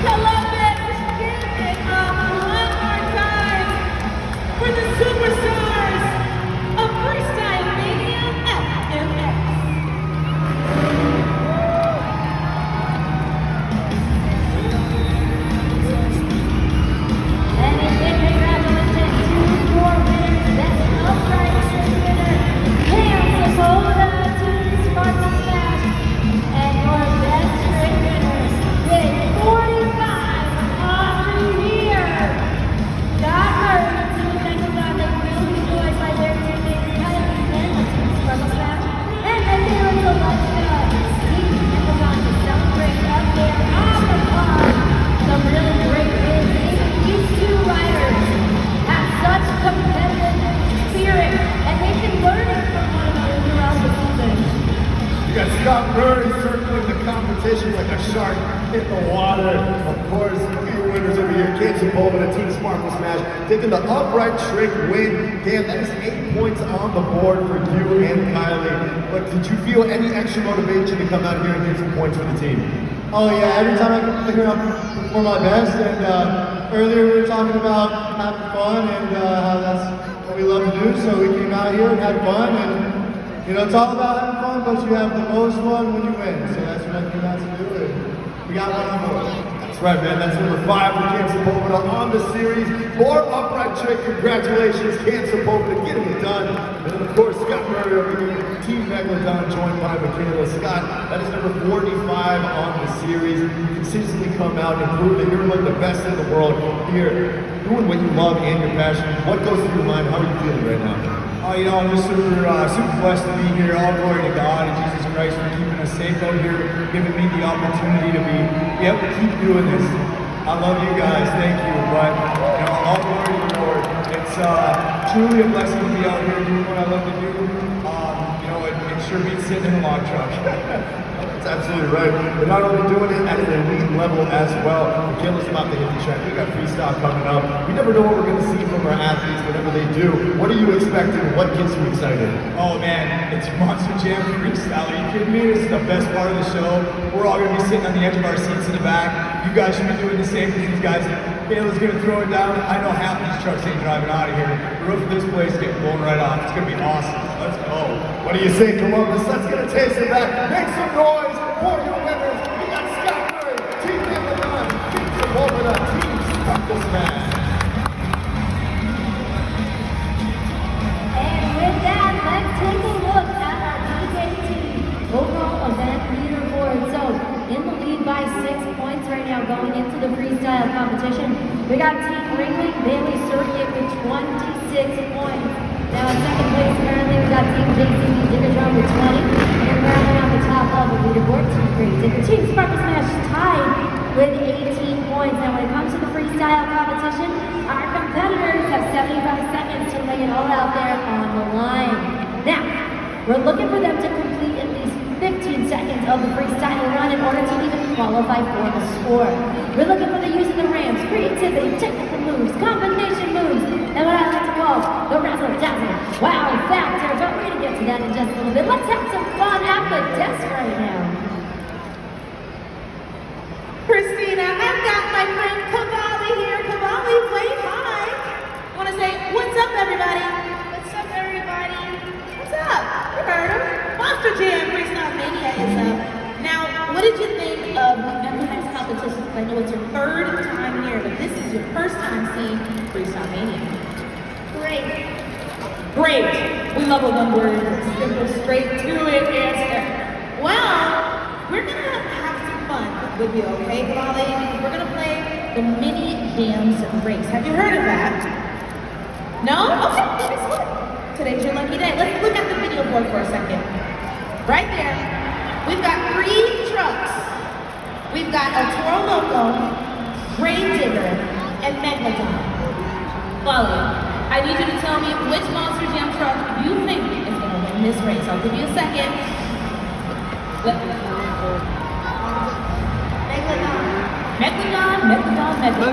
Columbus, give it up one more time for the superstars of Freestyle Mania FMX. And a big congratulations to your winners, best upright winner, Cam Sepulveda, Team Sparkle Smash, and your best trick winner, getting 45 off the year. Scott Murray, Team Nicholson, they will be joined by their teammates Kelly and Team Sparkle Smash, and the Taylor Selection, Team Nicholson to celebrate up there on the pod. Some really great wins. These 2 riders have such competitive spirit, and they've been learning from one another throughout the season. You got Scott Murray circling the competition like a shark in the water. Of course, your winners over here, Cam Sepulveda, Team Sparkle Smash, taking the upright trick win. Damn, that is 8 points on the board for you and Kylie. But did you feel any extra motivation to come out here and get some points for the team? Oh yeah, every time I come here, I'm for my best. And earlier we were talking about having fun and how that's what we love to do. So we came out here and had fun. And you know, it's all about having fun, but you have the most fun when you win. So that's what I came out to do. And we got one on board. That's right, man. That's number 5 for Cam Sepulveda on the series. More upright trick. Congratulations, Cam Sepulveda, getting it done. And then, of course, Scott Murray over here, Team Megalodon, joined by Michaela. Scott, that is number 45 on the series. You consistently come out and prove that you're like the best in the world here, doing what you love and your passion. What goes through your mind? How are you feeling right now? Oh, you know, I'm just super blessed to be here. All glory to God and Jesus Christ for keeping us safe out here, giving me the opportunity to be able to keep doing this. I love you guys, thank you. But you know, all glory to the Lord. It's truly a blessing to be out here doing what I love to do. You know, it sure beats sitting in a log truck. That's absolutely right. We're not only doing it at an elite level as well. Michaela's about to hit the track. We got freestyle coming up. We never know what we're going to see from our athletes whenever they do. What are you expecting? What gets you excited? Oh man, it's Monster Jam freestyle. Are you kidding me? This is the best part of the show. We're all going to be sitting on the edge of our seats in the back. You guys should be doing the same thing, guys. Kayla's going to throw it down. I know half these trucks ain't driving out of here. The roof of this place is getting blown right off. It's going to be awesome. Let's go. What do you say, Columbus? Let's get a taste of that. Make some noise for your winners. We got Scott Murray, Team Megalodon, Team Travolta, Team Schottenstein. And with that, let's take a look at our DKT overall event leaderboard. So, in the lead by 6 points right now going into the freestyle competition. We got Team Ringling Bailey Circuit with 26 points. Now in second place currently we got Team JCB Dickerdrum with 20. And currently on the top of the leaderboard, Team Great Dicker, Team Sparkle Smash tied with 18 points. Now when it comes to the freestyle competition, our competitors have 75 seconds to lay it all out there on the line. Now, we're looking for them to complete at least 15 seconds of the freestyle run in order to even qualify for the score. We're looking for the use of the ramps, creativity, technical moves, combination moves, and what I like to call the razzle dazzle wow factor. But we're going to get to that in just a little bit. Let's have some fun at the desk right now. Christina, I've got my friend Cavalli here. Cavalli, wave hi. Want to say, what's up, everybody? What's up, everybody? What's up? You heard him. Monster Jam Freestyle Mania is up. Now, what did you think of everybody's competition? I know it's your third time here, but this is your first time seeing Freestyle Mania. Great. Great. We love a one-word, simple, straight to it answer. Well, we're gonna have some fun with you, okay, Cavalli? We're gonna play the Mini Jams race. Have you heard of that? No? Okay, guess what? Today's your lucky day. Let's look at the video board for a second. Right there, we've got 3 trucks. We've got a Toro Loco, Grave Digger, and Megalodon. Follow me. I need you to tell me which Monster Jam truck you think is going to win this race. I'll give you a second. Megalodon.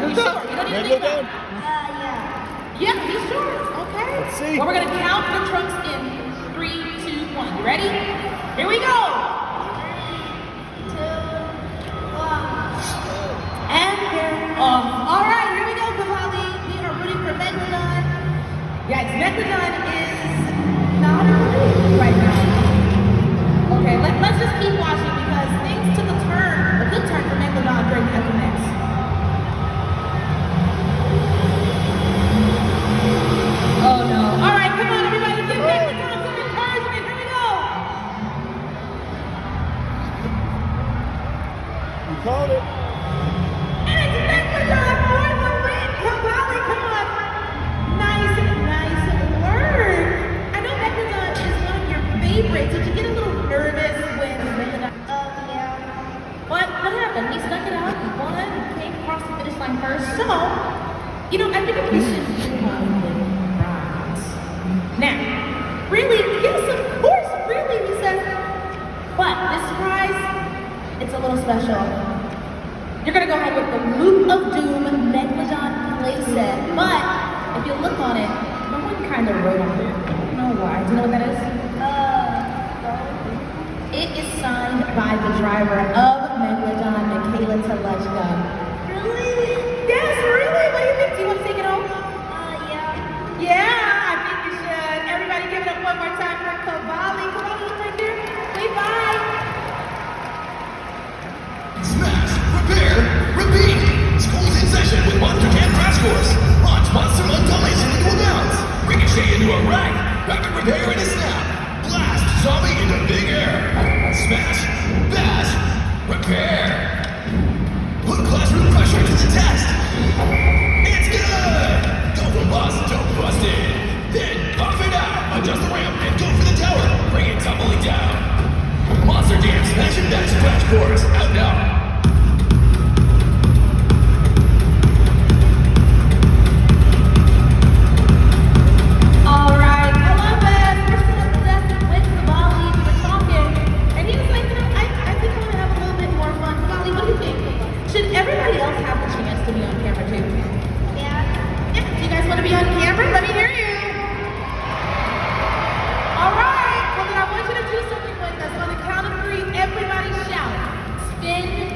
You sure? You don't need to think about it. Yeah, you sure? Okay. Let's see. Well, we're going to count the trucks in 3, 2, 1. You ready? Here we go. 3, 2, 1. And they're off. All right, here we go, Cavalli. We are rooting for Megalodon. Yikes, Megalodon is not in the lead right now. Okay, let's just keep watching because things took a good turn for Megalodon during the FMX. Oh no. All right, come on, everybody, give Megalodon some encouragement. Here we go. You called it. And it's Megalodon for the win. Cavalli, come on. Nice work. I know Megalodon is one of your favorites. Did you get a little nervous when Megalodon? Yeah. What happened? He stuck it out. He won. He came across the finish line first. So, you know, I think we should move on with rides. Now, really, yes, of course, really, he says. But this prize, it's a little special. You're gonna go ahead with the Loop of Doom Megalodon playset. But if you look on it, no one kind of wrote on it. I don't know why. Do you know what that is? It is signed by the driver of Megalodon, Michaela Teleshka. Really? Yes, really? What do you think? Do you want to take it home? Yeah. Yeah, I think you should. Everybody give it up one more time for Cavalli. Cavalli, you right there? Say bye. Smash, prepare, repeat. School's in session with Monster Jam Crash Course. Launch Monster Mud Dummies into a bounce. Ricochet into a right. Rapid Prepare to snap. Blast zombie into big air. Smash. Bash. Repair. Put classroom pressure to the test. It's good. Go from bust to busted. Then pop it out. Adjust the ramp and go for the tower. Bring it tumbling down. Monster Jam Smash and Bash Crash Course out now. Should everybody else have the chance to be on camera too? Yeah. Yeah. Do you guys want to be on camera? Let me hear you. All right. Well, then I want you to do something with us. On the count of 3, everybody shout. Spin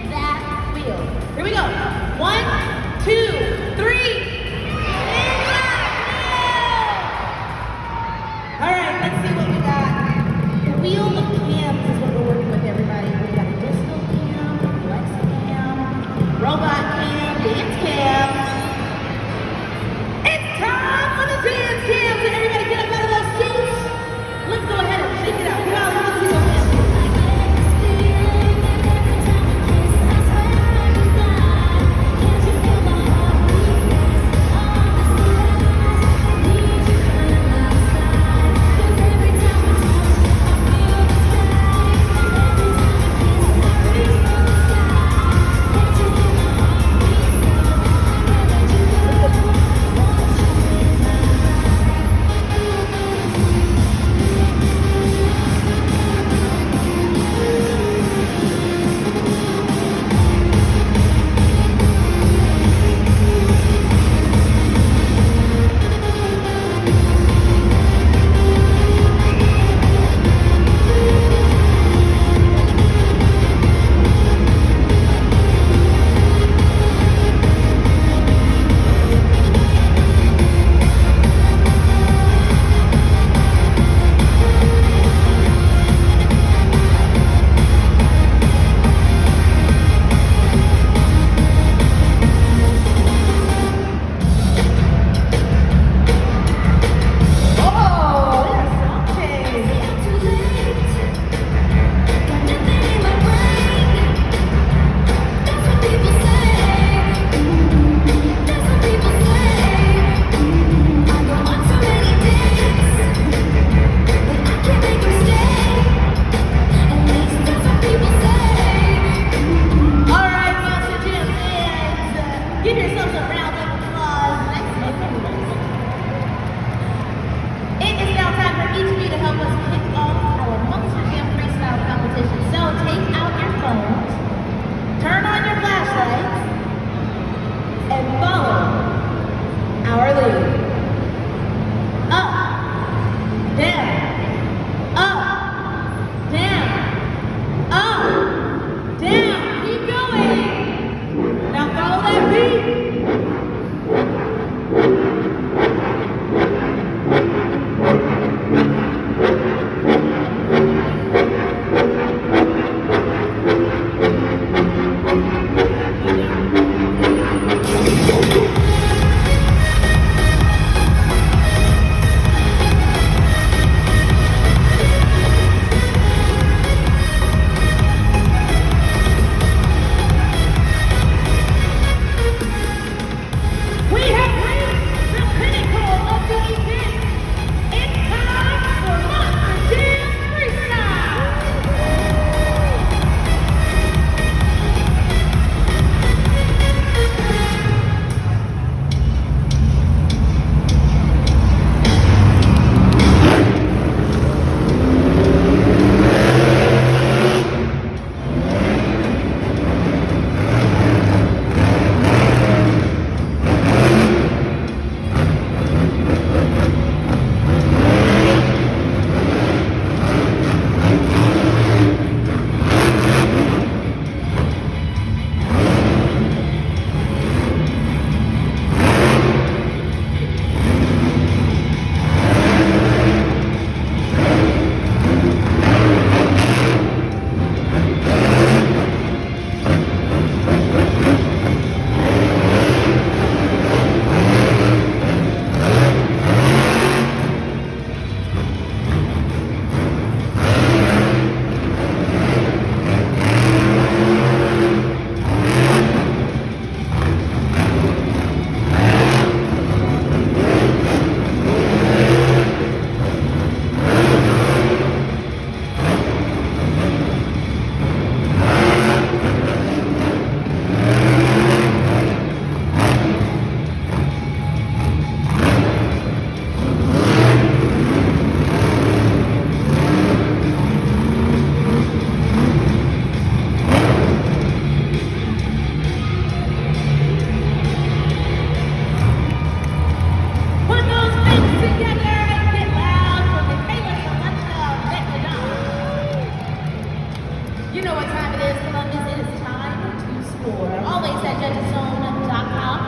what time it is, Columbus. It is time to score. Always at judgeszone.com.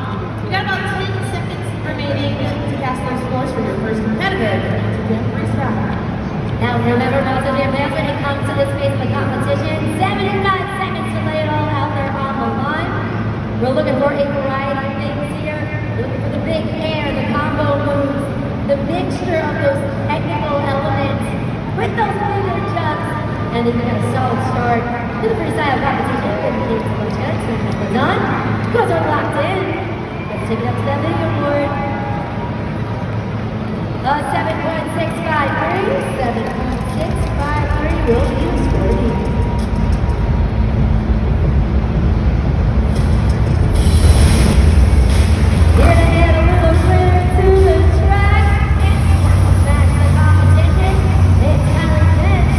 We got about 10 seconds remaining to cast those scores for your first competitive Monster Jam freestyle. Now remember, Monster Jam fans, when it comes to this phase of the competition, 75 seconds to lay it all out there on the line. We're looking for a variety of things here. We're looking for the big air, the combo moves, the mixture of those technical elements with those bigger jumps. And then we got a solid start to the freestyle competition. Good so much good. So we're done. Goes are locked in. Let's take it up to that video board. 7.653. 7.653 will be the score. We're gonna head a little further to the track. It's Sparkle Smash the competition. It's Tyler Team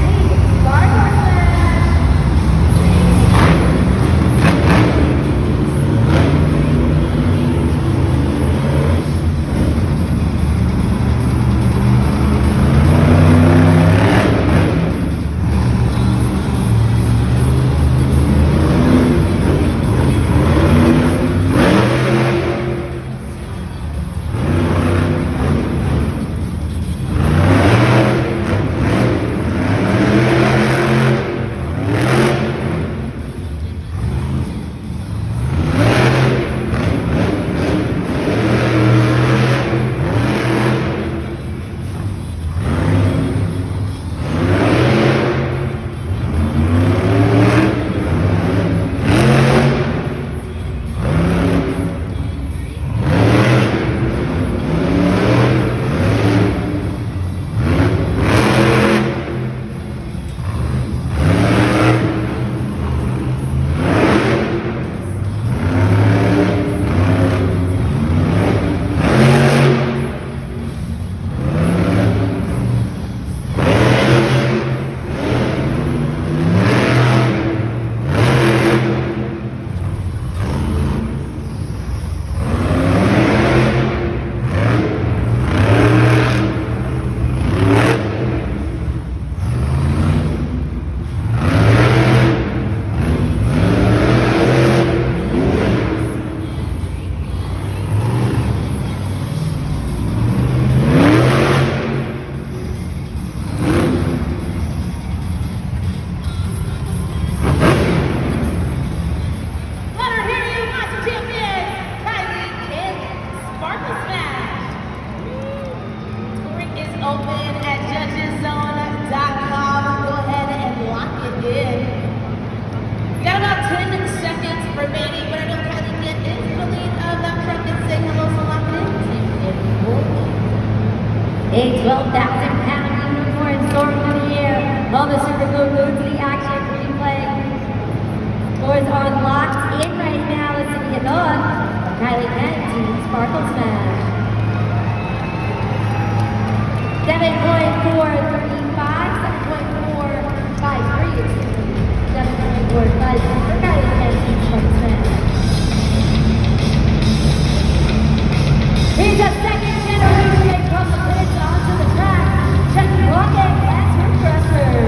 Sparkle Smash. A 12,000-pound unicorn soaring through the air on the Super Glue Glued to the action replay. Scores are locked in right now. Let's see the thought of Kylie Kent to Sparkle Smash. 7.435, 7.453, 7.453 for Kylie Kent to Sparkle Smash. Here's a second generation from the pits onto the track. Check Rocket as her crusher.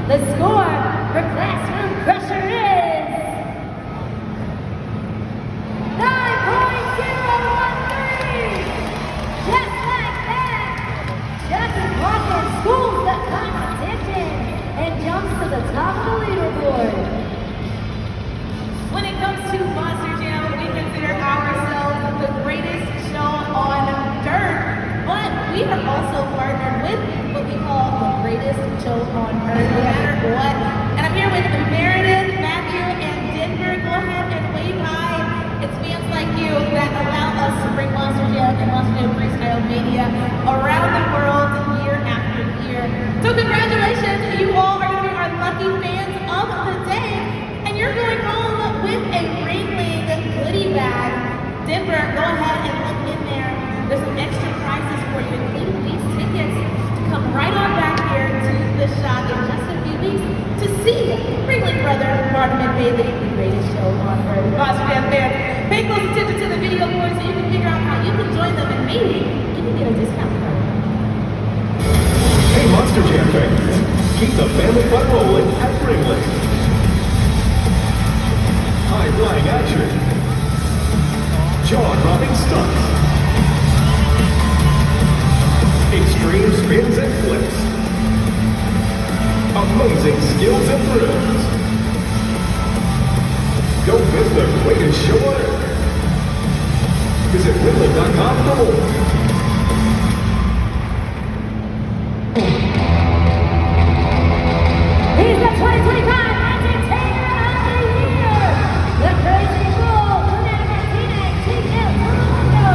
The score for Classroom Crusher is 9.013! Just like that, Jackie Hawkins schools the competition and jumps to the top of the leaderboard. When it comes to Monster Jam, we consider ourselves the greatest show on dirt. But we are also partnered with what we call the greatest show on earth, no matter what. And I'm here with Meredith, Matthew, and Denver. Go ahead and wave hi. It's fans like you that allow us to bring Monster Jam and Monster Jam Freestyle Mania around the world year after year. So congratulations, you all are going to be our lucky fans of the day. And you're going home with a Ringling goodie bag. Denver, go ahead and look in there. There's some extra prizes for you, including these tickets to come right on back here to the shop in just a few weeks to see Ringling Brothers, Barnum and Bailey, the greatest show on earth. Monster Jam fans, pay close attention to the video board so you can figure out how you can join them and maybe you can get a discount code. Hey, Monster Jam fans, keep the family fun rolling at Ringling. High-flying action, jaw-dropping stunts, extreme spins and flips, amazing skills and thrills. Go visit the greatest show on earth. Visit Ringling.com for more. He's the 2025 Entertainer of the Year, the Crazy Bull, Luna Martinez, TJ Fernando.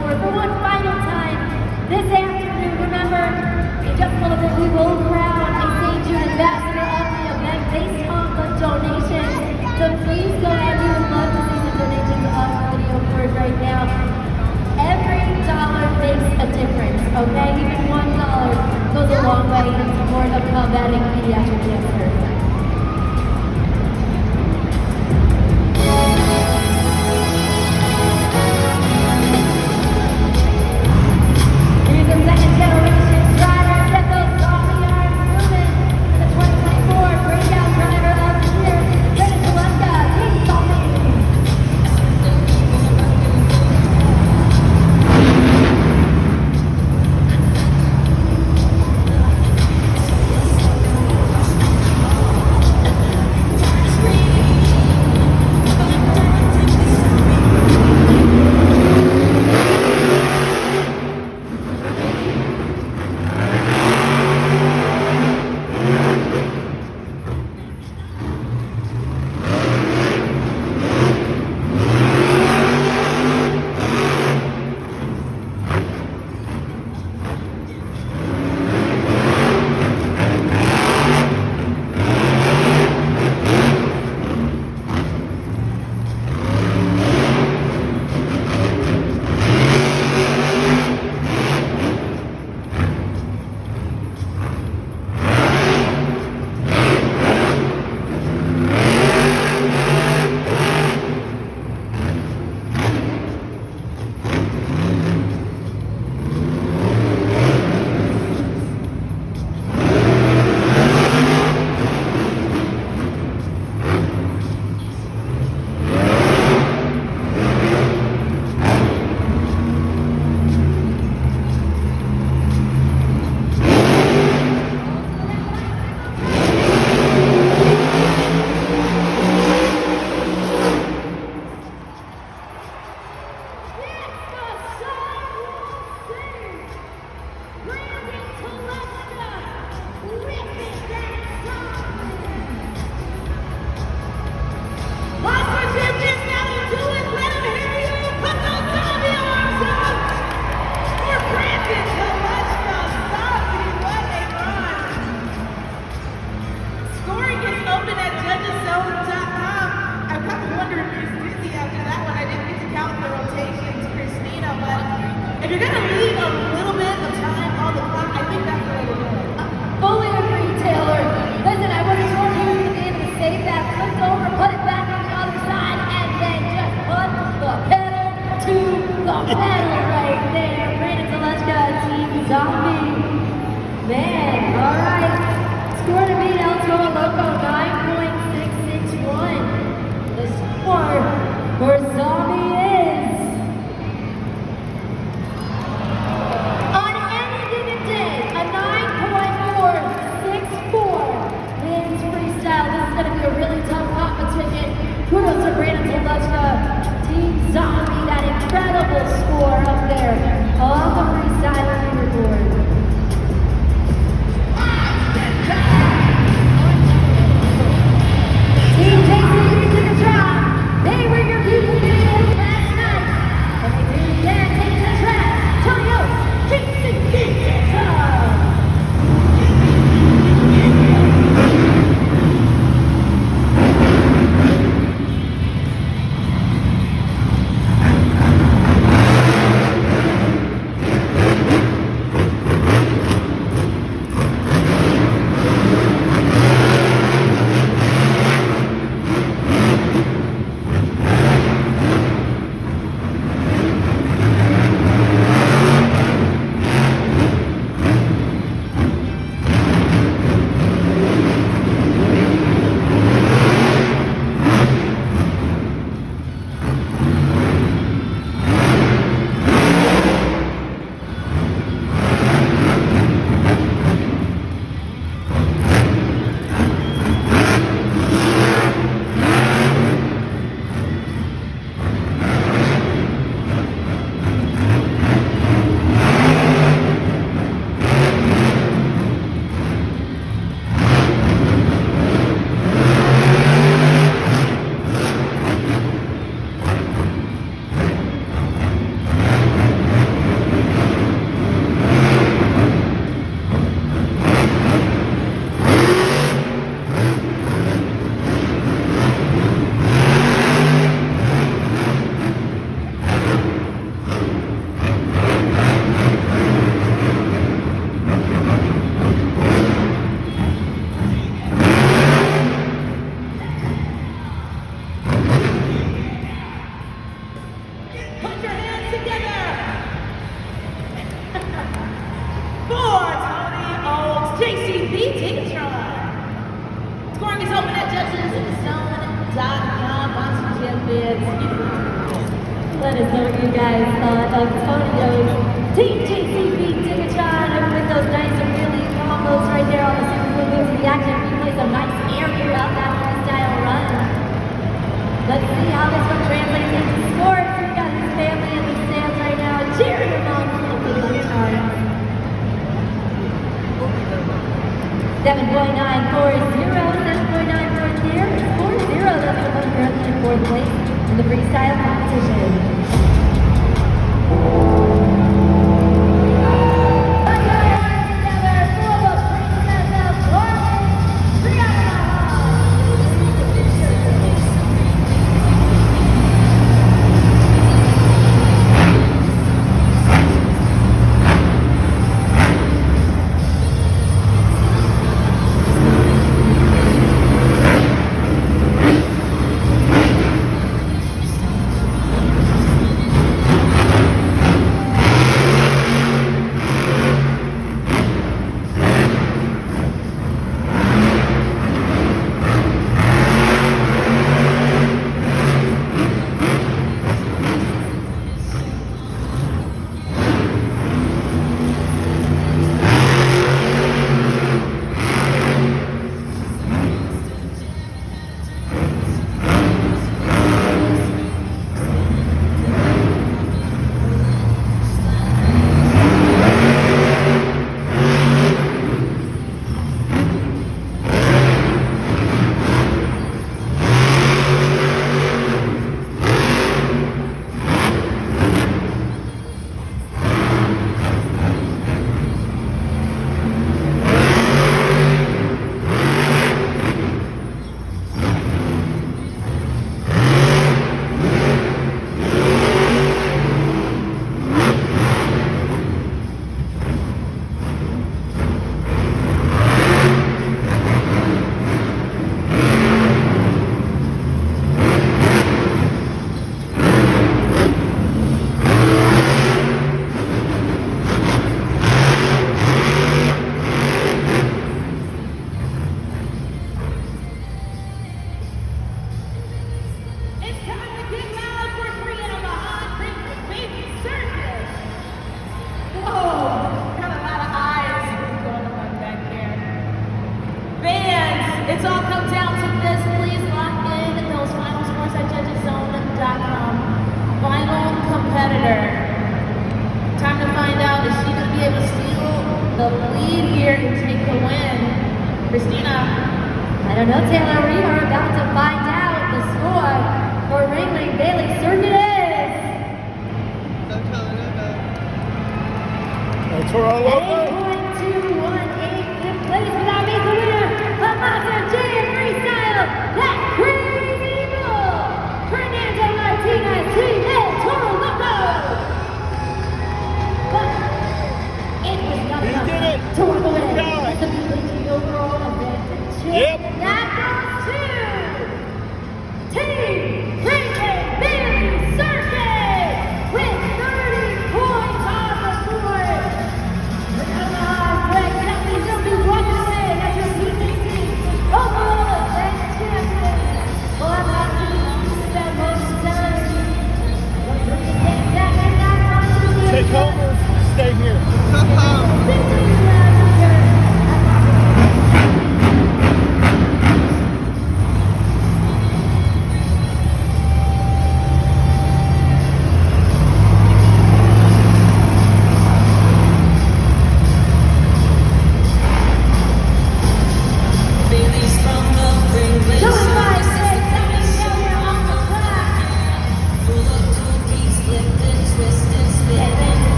leaderboard for one final time this afternoon. Remember, in just a little bit, we will crown a St. Jude Ambassador of the event based on the donations. So please go ahead. We would love to see some donations on the video board right now. Every dollar makes a difference, okay? Even $1 goes a long way in support of combating pediatric cancer. Second generation driver, get those zombie arms moving. The 2024 Breakout Driver of the Year, Brandon Zaleska, Team Zombie. If you're gonna leave a little bit of time on the clock, I think that's where we're going. Fully agree, Taylor. Listen, I would have told you to be able to save that, flip over, put it back on the other side, and then just put the pedal to the pedal right there. Brandon Zaleska, Team Zombie. Man, all right. Score to beat El Toro Loco, 9.661. The score for Zombie is... on any given day, a 9.464 wins freestyle. This is going to be a really tough competition. Kudos to Brandon Zaleska, Team Zombie, that incredible score up there on the freestyle leaderboard. Team JCB to the drop. They Put your hands together. For Tony Oaks, JCB Ticketron. Scoring is open at judges.com. Monster Jam fans. Let us know what you guys thought of Tony Oaks, Team JCB Ticketron, with those nice and really combos right there on the Super Bowl Moves reaction. Replay some nice air throughout that freestyle run. Let's see how this one translates into scores. We got his family in the stands right now, cheering him on for the good times. 7.940, 7.940, 4-0. That's the one currently in fourth place in the freestyle competition. It's all come down to this. Please lock in those final scores at judgeszone.com. Final competitor. Time to find out if she's going to be able to steal the lead here and take the win. Christina. I don't know, Taylor. We are about to find out the score for Ringling Bailey Circuit. That's for our local. 8.218 in place without me, the winner of Monster Jam Freestyle, that crazy bull, Fernando Martinez, Team El Toro Loco. But it was not enough to walk away with the completing overall event. Yep. That goes to Team Ringling Bailey Circuit with 30 points on the board. Greg Kelly's going to be walking away as your PCC overall event champion. Well, I'm not going to spend most of the time. Take over, stay here.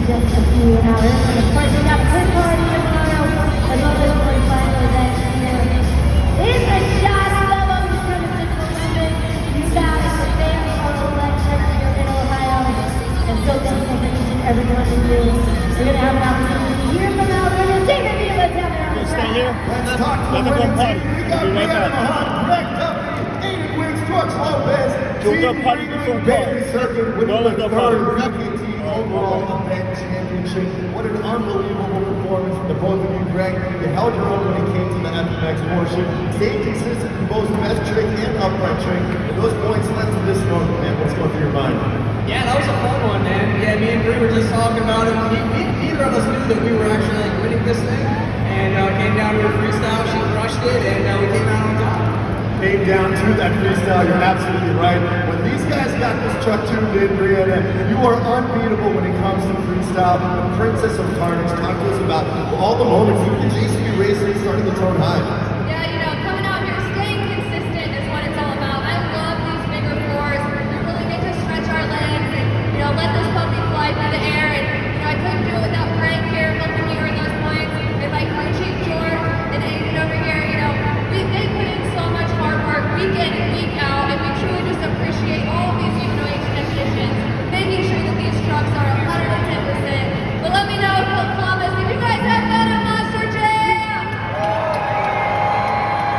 just a few hours. And of course, we got a quick party tomorrow, as well as one final event here. In the shot of Columbus, you guys, the fans are electric here in Ohio, and so thankful for each and every one of you. We're going to have an opportunity to hear from Al Vernon. David Vila down there on the track. Stay here. Let's talk to the winning team. We got Greg Duffy, Aiden Wicks, George Lopez, Team Green Baby Circuit winning the third WT overall event championship. What an unbelievable performance from the both of you, Greg. You held your own when it came to the FMX portion. Stayed consistent in both best trick and upright trick. And those points led to this one, man. What's going through your mind? Yeah, that was a fun one, man. Yeah, me and Bree were just talking about it. Neither of us knew that we were actually like winning this thing. And came down to a freestyle, she crushed it, and we came out on top. Came down to that freestyle, you're absolutely right. When these guys got this truck tuned in, Brianna, you are unbeatable when it comes to freestyle. The Princess of Carnage, talk to us about all the moments. Even the JCB racing starting to tone high. Yeah, coming out here, staying consistent is what it's all about. I love these bigger fours. We really get to stretch our legs and, let this puppy fly through the air. And, I couldn't do it without Frank here helping me earn those points. And like Chief George and Aiden over here, they put in so much hard work week in and week out. And we truly just appreciate all of these humanoid technicians, making sure that these trucks are 110%. But let me know, Columbus, if you guys have fun at Monster Jam!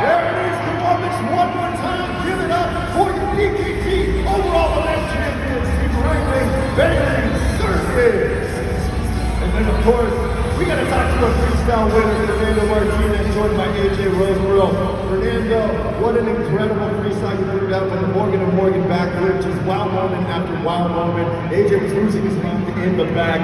There it is, Columbus, one more time. Give it up for your DKT overall event champions, Team Wrangling Baby Circus. And then, of course, we got to talk to our freestyle winner, Fernando Martinez, joined by AJ Roseborough. Fernando, what an incredible freestyle you threw down with the Morgan and Morgan backflip, just wow moment after wow moment. AJ was losing his mind in the back.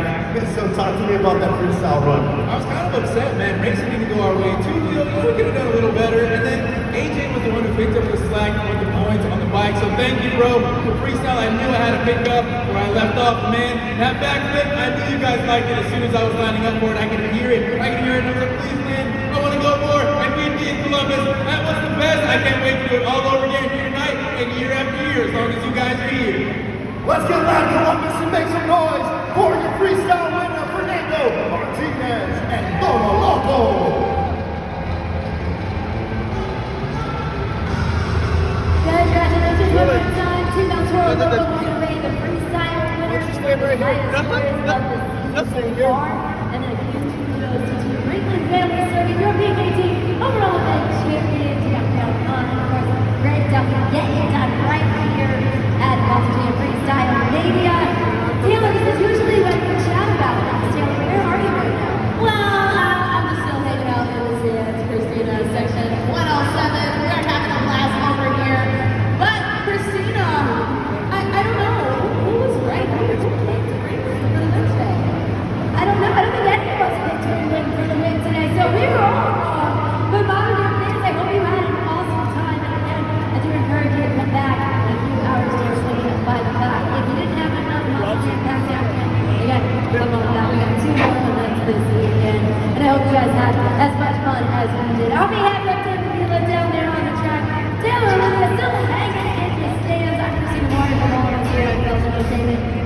So talk to me about that freestyle run. I was kind of upset, man. Racing didn't go our way. We could have done a little better. And then AJ was the one who picked up the slack with the points on the bike. So thank you, bro. For freestyle, I knew I had to pick up where I left off. Man, that backflip, I knew you guys liked it as soon as I was lining up for it. I could hear it. And I was like, please, man, I want to go more. And we did, Columbus. That was the best. I can't wait to do it all over again here tonight and year after year, as long as you guys are here. Let's get loud, Columbus, and make some noise for your freestyle winner, Fernando Martinez and Dono Loco. Congratulations one more time to Toro Loco walking away the freestyle winner. Stand right here. Nothing here. And then a huge kudos to Team Franklin Family Circuit, your PKT overall event champions. You got Phil Khan, and of course, Greg Duffy getting it done right here at Monster Jam Freestyle Mania. Taylor, this is usually when we chat about it. Taylor, where are you right now? Well, I'm just still hanging out in the stands, Christina, section 107. We're having a blast over here. But, Christina, I don't know. Who was right? Who was picked to bring for the win today? I don't know. I don't think any of us picked to win for the win today, so we were all wrong. But Mama Dear fans, I hope you had an awesome time. And again, I do encourage you to come back in a few hours to your swing at 5 o'clock. If you didn't have enough Monster Jam packed out, again, come on down. We got 2 more events this weekend. And I hope you guys had as much fun as we did. On behalf of David Vila down there on the track, Taylor Olivia still hanging in the stands. I'm Christina Warren from All Here at Bells Entertainment.